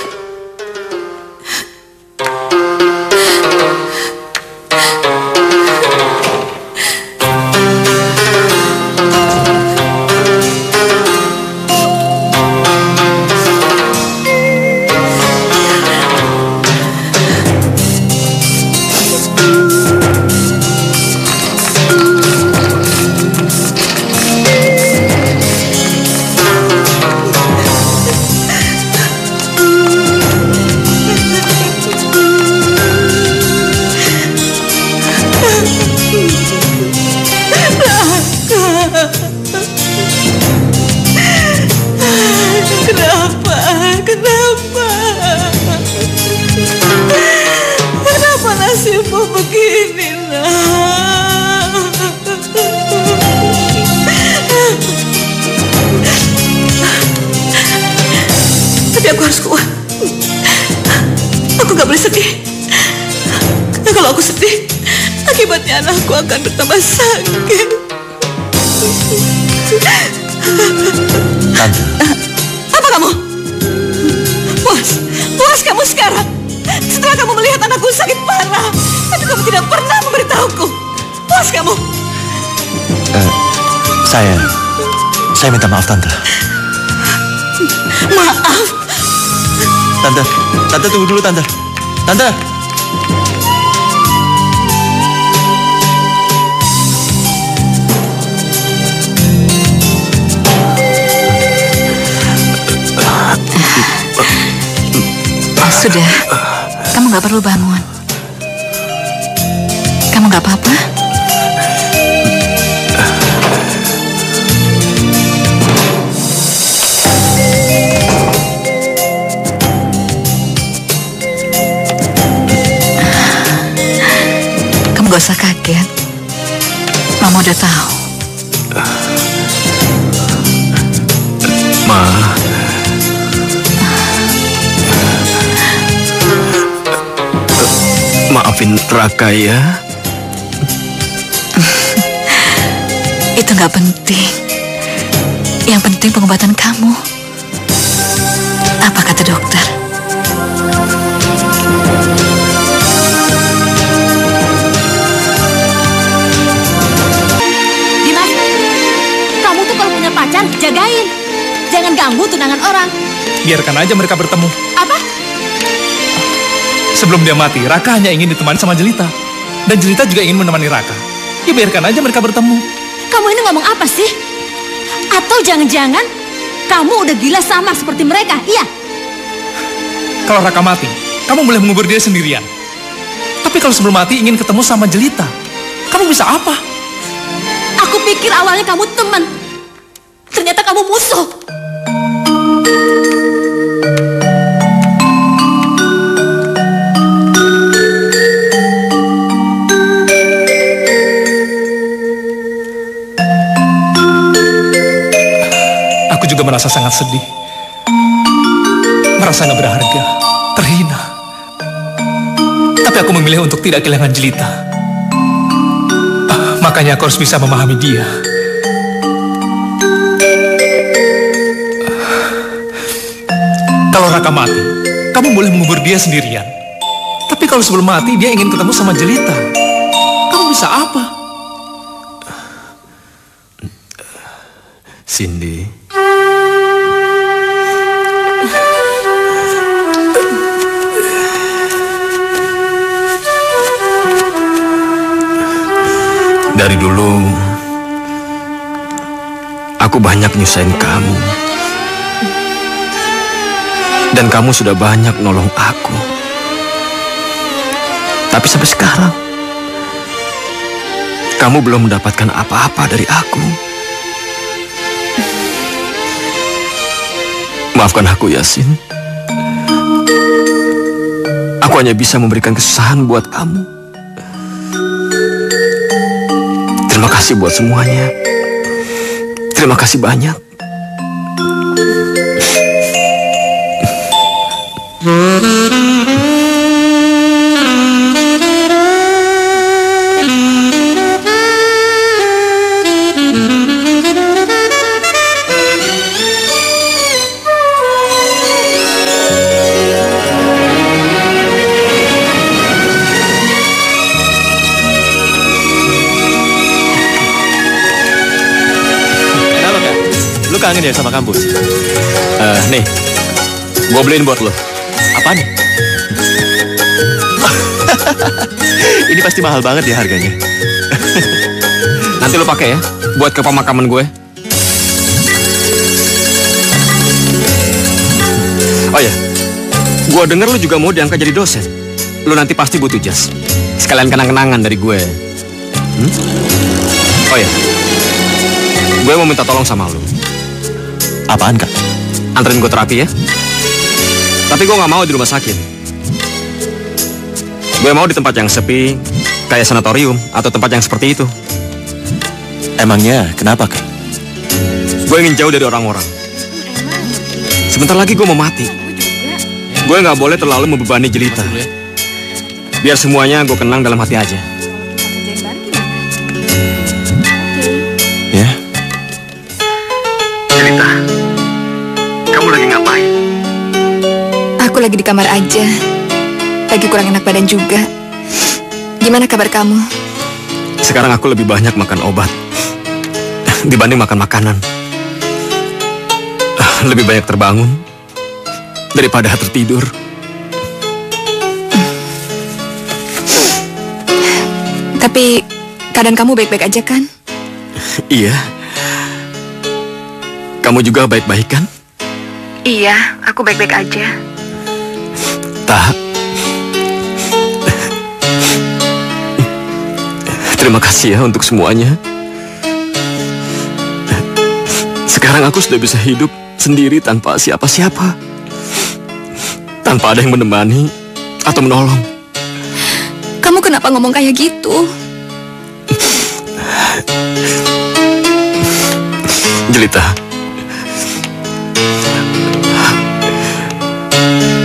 Aku harus kuat. Aku gak boleh sedih. Karena kalau aku sedih, akibatnya anakku akan bertambah sakit.
Tante.
Apa kamu? Puas kamu sekarang. Setelah kamu melihat anakku sakit parah, tapi kamu tidak pernah memberitahuku. Puas kamu.
Saya minta maaf, Tante.
Maaf.
Tante tunggu dulu, Tante. Tante.
Sudah, kamu nggak perlu bangun. Kamu nggak apa-apa? Kamu gak usah kaget. Mama udah tahu.
Ma. Maafin Raka ya.
Itu nggak penting. Yang penting pengobatan kamu. Apa kata dokter?
Dimas, kamu tuh kalau punya pacar jagain. Jangan ganggu tunangan orang.
Biarkan aja mereka bertemu.
Apa?
Sebelum dia mati, Raka hanya ingin ditemani sama Jelita. Dan Jelita juga ingin menemani Raka. Ya biarkan aja mereka bertemu.
Kamu ini ngomong apa sih? Atau jangan-jangan kamu udah gila sama seperti mereka, iya?
Kalau Raka mati, kamu boleh mengubur dia sendirian. Tapi kalau sebelum mati ingin ketemu sama Jelita, kamu bisa apa?
Aku pikir awalnya kamu teman. Ternyata kamu musuh.
Juga merasa sangat sedih, merasa gak berharga, terhina. Tapi aku memilih untuk tidak kehilangan Jelita. Makanya aku harus bisa memahami dia. Kalau Raka mati, kamu boleh mengubur dia sendirian. Tapi kalau sebelum mati dia ingin ketemu sama Jelita, kamu bisa apa?
Cindy. Dari dulu, aku banyak nyusahin kamu. Dan kamu sudah banyak nolong aku. Tapi sampai sekarang, kamu belum mendapatkan apa-apa dari aku. Maafkan aku, Yasin. Aku hanya bisa memberikan kesusahan buat kamu. Terima kasih buat semuanya. Terima kasih banyak.
Kangen ya sama kampus?
Nih, gua beliin buat lo.
Apa nih? Ini pasti mahal banget ya harganya.
Nanti lo pakai ya, buat ke pemakaman gue. Oh ya, gua denger lo juga mau diangkat jadi dosen. Lo nanti pasti butuh jas. Sekalian kenang-kenangan dari gue. Oh ya, gue mau minta tolong sama lo.
Apaan, Kak?
Anterin gue terapi ya. Tapi gue gak mau di rumah sakit. Gue mau di tempat yang sepi, kayak sanatorium atau tempat yang seperti itu.
Emangnya kenapa, Kak?
Gue ingin jauh dari orang-orang. Sebentar lagi gue mau mati. Gue gak boleh terlalu membebani Jelita. Biar semuanya gue kenang dalam hati aja.
Ya.
Jelita, kamu lagi ngapain?
Aku lagi di kamar aja. Lagi kurang enak badan juga. Gimana kabar kamu?
Sekarang aku lebih banyak makan obat. dibanding makan makanan. Lebih banyak terbangun daripada tertidur.
Tapi keadaan kamu baik-baik aja kan?
Iya. Kamu juga baik-baik kan?
Iya, aku baik-baik aja.
Tak. Terima kasih ya untuk semuanya. Sekarang aku sudah bisa hidup sendiri tanpa siapa-siapa. Tanpa ada yang menemani atau menolong.
Kamu kenapa ngomong kayak gitu?
Jelita,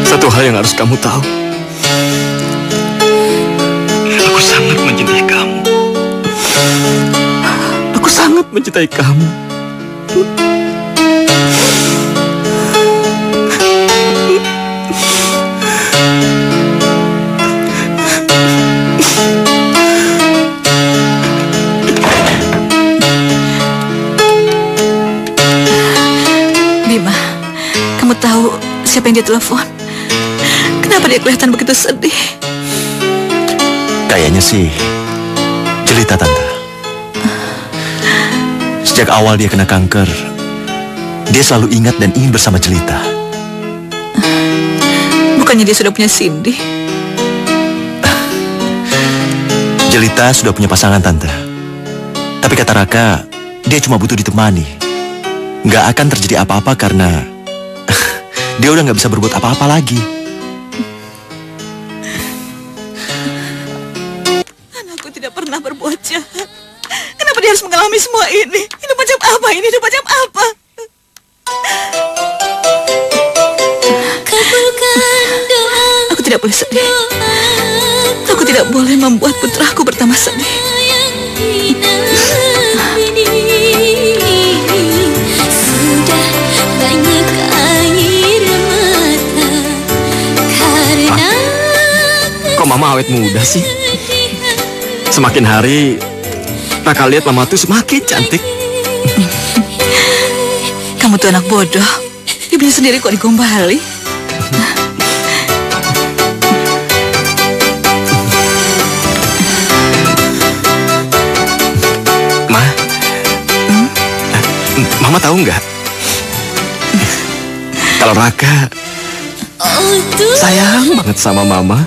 satu hal yang harus kamu tahu. Aku sangat mencintai kamu. Aku sangat mencintai kamu.
Bima, kamu tahu siapa yang dia telepon? Kenapa dia kelihatan begitu sedih?
Kayaknya sih Jelita, Tante. Sejak awal dia kena kanker, dia selalu ingat dan ingin bersama Jelita.
Bukannya dia sudah punya Cindy?
Jelita sudah punya pasangan, Tante. Tapi kata Raka, dia cuma butuh ditemani. Nggak akan terjadi apa-apa karena dia udah nggak bisa berbuat apa-apa lagi.
Anakku tidak pernah berbuat jahat. Kenapa dia harus mengalami semua ini? Hidup macam apa ini? Hidup macam apa? Aku tidak boleh sedih. Aku tidak boleh membuat putraku bertambah sedih.
Kok Mama awet muda sih? Semakin hari Raka lihat Mama tuh semakin cantik.
Kamu tuh anak bodoh. Ibunya sendiri kok digombali.
Mama tahu nggak? Kalau Raka sayang banget sama Mama.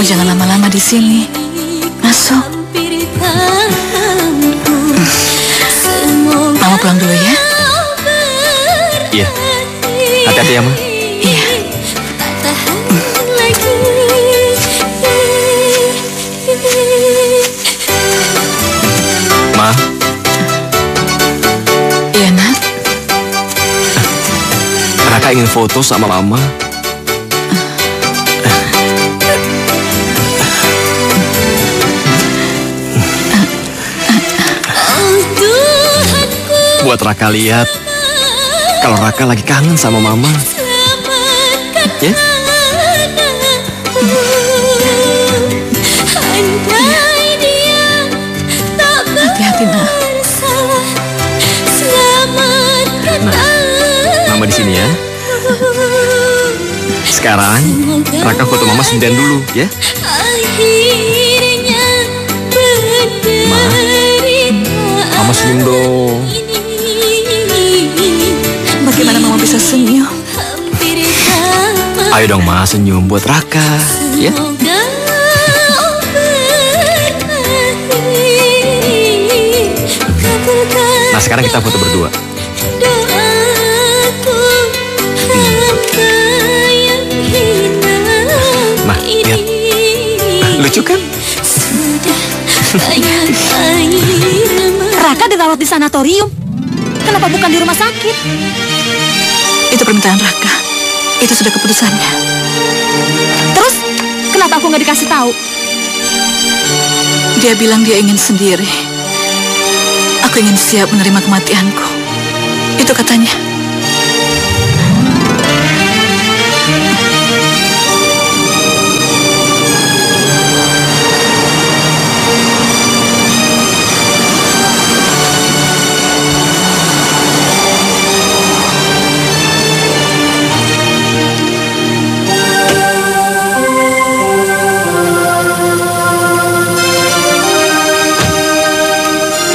Jangan lama-lama di sini. Masuk. Mama pulang dulu ya.
Iya. Hati-hati ya, Ma.
Iya.
Ma.
Iya, Nak.
Raka ingin foto sama Mama. Buat Raka lihat kalau Raka lagi kangen sama Mama. Ya?
Hati-hati, Nak.
Nah, Mama di sini ya. Sekarang Raka foto Mama sendirian dulu, ya. Mama senyum dong.
Bagaimana Mama bisa senyum?
Ayo dong, Ma, senyum buat Raka, ya. Nah, sekarang kita foto berdua. Nah, lihat. Lucu kan?
Raka dirawat di sanatorium. Kenapa bukan di rumah sakit?
Itu permintaan Raka. Itu sudah keputusannya.
Terus, kenapa aku nggak dikasih tahu?
Dia bilang dia ingin sendiri. Aku ingin siap menerima kematianku. Itu katanya.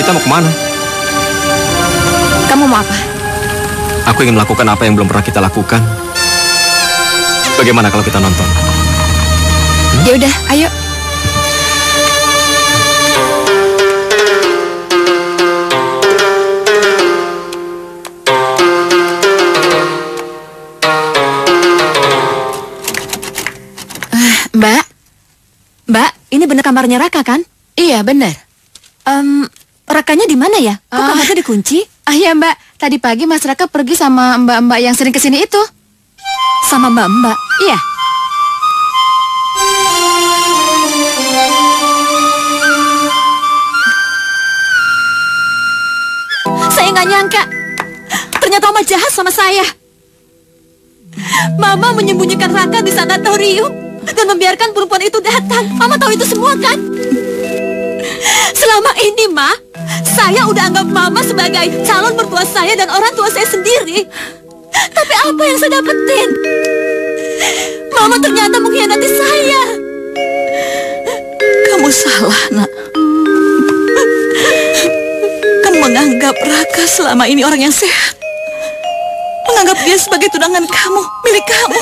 Kita mau kemana?
Kamu mau apa?
Aku ingin melakukan apa yang belum pernah kita lakukan. Bagaimana kalau kita nonton?
Ya udah, ayo.
Mbak?
Mbak, ini bener kamarnya Raka kan?
Iya, bener.
Rakanya di mana ya? Kok kamarnya dikunci?
Iya, Mbak. Tadi pagi Mas Raka pergi sama mbak-mbak yang sering kesini itu.
Sama mbak-mbak?
Iya.
Saya nggak nyangka. Ternyata Mama jahat sama saya. Mama menyembunyikan Raka di sanatorium dan membiarkan perempuan itu datang. Mama tahu itu semua kan? Selama ini, Ma, saya udah anggap Mama sebagai calon mertua saya dan orang tua saya sendiri. Tapi apa yang saya dapetin? Mama ternyata mengkhianati saya.
Kamu salah, Nak. Kamu menganggap Raka selama ini orang yang sehat. Menganggap dia sebagai tunangan kamu, milik kamu.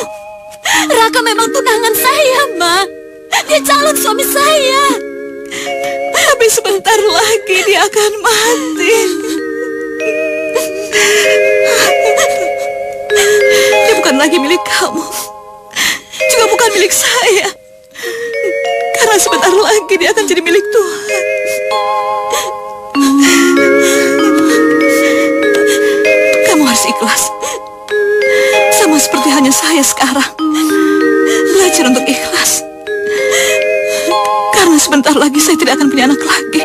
Raka memang tunangan saya, Ma. Dia calon suami saya.
Tapi sebentar lagi dia akan mati. Dia bukan lagi milik kamu, juga bukan milik saya. Karena sebentar lagi dia akan jadi milik Tuhan. Kamu harus ikhlas. Sama seperti hanya saya sekarang. Belajar untuk ikhlas. Karena sebentar lagi saya tidak akan punya anak lagi.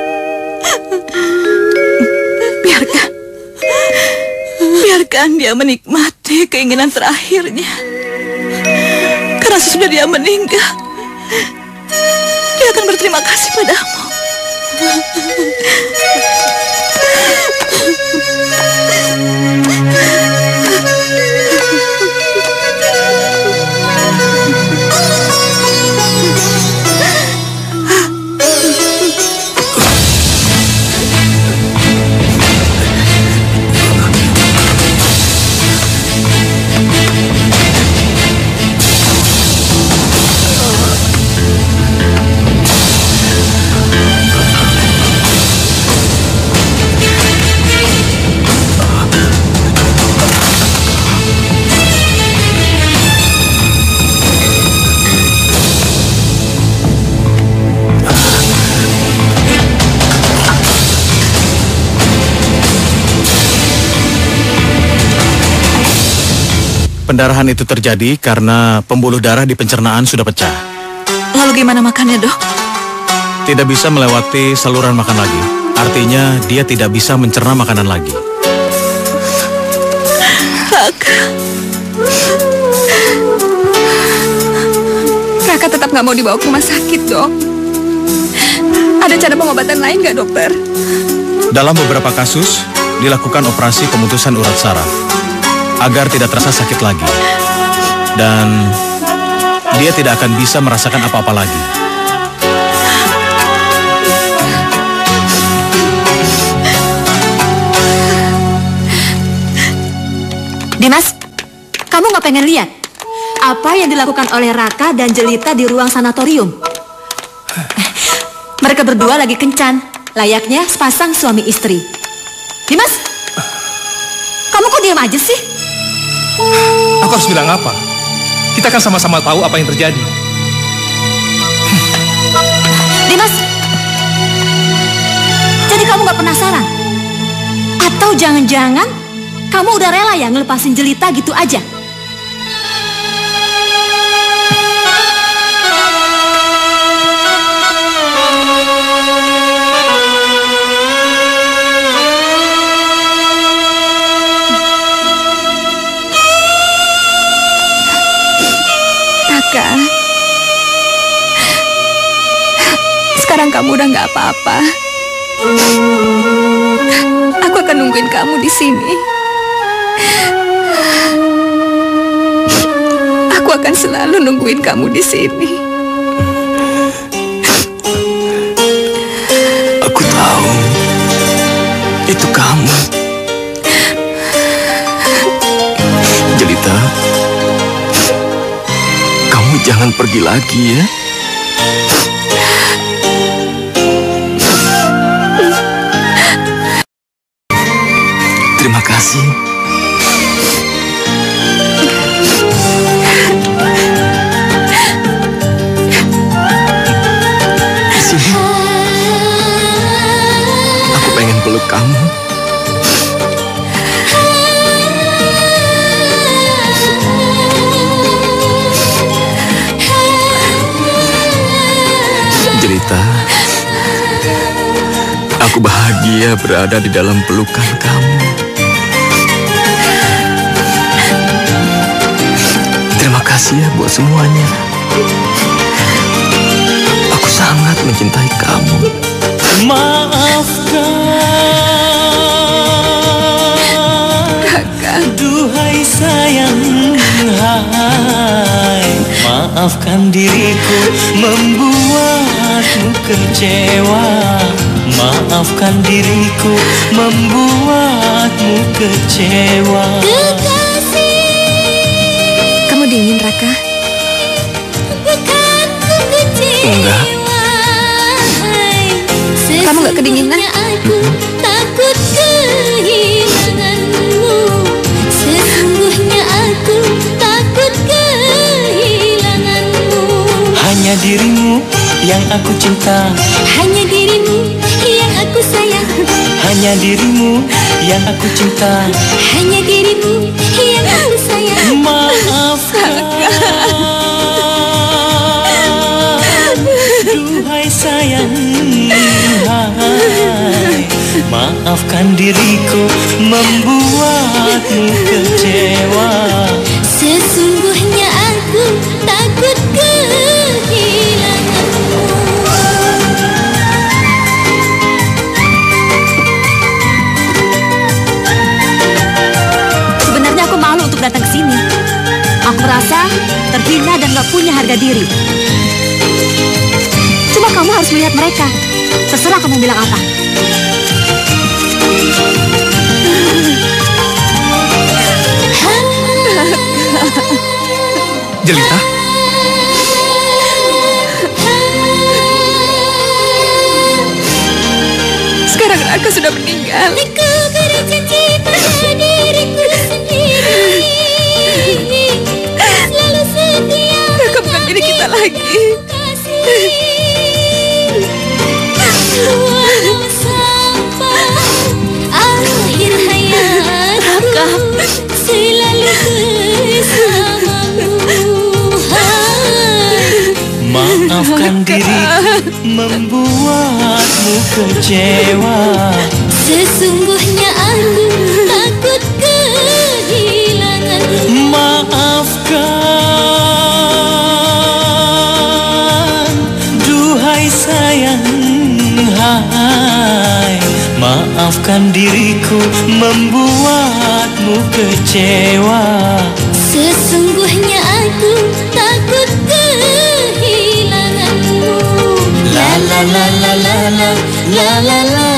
Biarkan dia menikmati keinginan terakhirnya. Karena sesudah dia meninggal, dia akan berterima kasih padamu.
Pendarahan itu terjadi karena pembuluh darah di pencernaan sudah pecah.
Lalu gimana makannya, Dok?
Tidak bisa melewati saluran makan lagi. Artinya dia tidak bisa mencerna makanan lagi.
Raka.
Raka tetap nggak mau dibawa ke rumah sakit, Dok. Ada cara pengobatan lain nggak, dokter?
Dalam beberapa kasus, dilakukan operasi pemutusan urat saraf agar tidak terasa sakit lagi. Dan dia tidak akan bisa merasakan apa-apa lagi.
Dimas, kamu nggak pengen lihat apa yang dilakukan oleh Raka dan Jelita di ruang sanatorium? Mereka berdua lagi kencan, layaknya sepasang suami istri. Dimas, kamu kok diam aja sih?
Aku harus bilang apa? Kita kan sama-sama tahu apa yang terjadi.
Dimas, jadi kamu nggak penasaran Atau jangan-jangan kamu udah rela ya ngelepasin Jelita gitu aja?
Raka, sekarang kamu udah nggak apa-apa. Aku akan nungguin kamu di sini. Aku akan selalu nungguin kamu di sini.
Aku tahu itu kamu. Jelita, kamu jangan pergi lagi ya. Terima kasih. Di sini, aku pengen peluk kamu. Jelita, aku bahagia berada di dalam pelukan kamu. Terima kasih ya buat semuanya. Aku sangat mencintai kamu.
Maafkan, duhai sayang, hai. Maafkan diriku membuatmu kecewa. Maafkan diriku membuatmu kecewa.
Kamu dingin, Raka?
Enggak.
Kamu nggak kedinginan?
Aku takut kehilanganmu. Sesungguhnya aku takut kehilanganmu.
Hanya dirimu yang aku cinta.
Hanya dirimu yang aku sayang.
Hanya dirimu yang aku cinta.
Hanya dirimu yang aku sayang.
Maafkan, duhai sayang, hai. Maafkan diriku membuatmu kecewa.
Sesungguhnya aku takut kehilanganmu.
Sebenarnya aku malu untuk datang ke sini. Aku merasa terhina dan gak punya harga diri. Cuma kamu harus melihat mereka. Terserah kamu bilang apa.
Jelita,
Sekarang Raka sudah meninggal.
Aku berjanji pada diriku sendiri, selalu setia.
Raka bukan milik kita lagi.
Walau sampai akhir hayatku, selalu bersamamu.
Maafkan diriku membuatmu kecewa.
Sesungguhnya aku takut kehilanganmu.
Maafkan, duhai sayang, hai. Maafkan diriku membuatmu kecewa.
Sesungguhnya aku takut kehilanganmu.
La la la la la la la la la.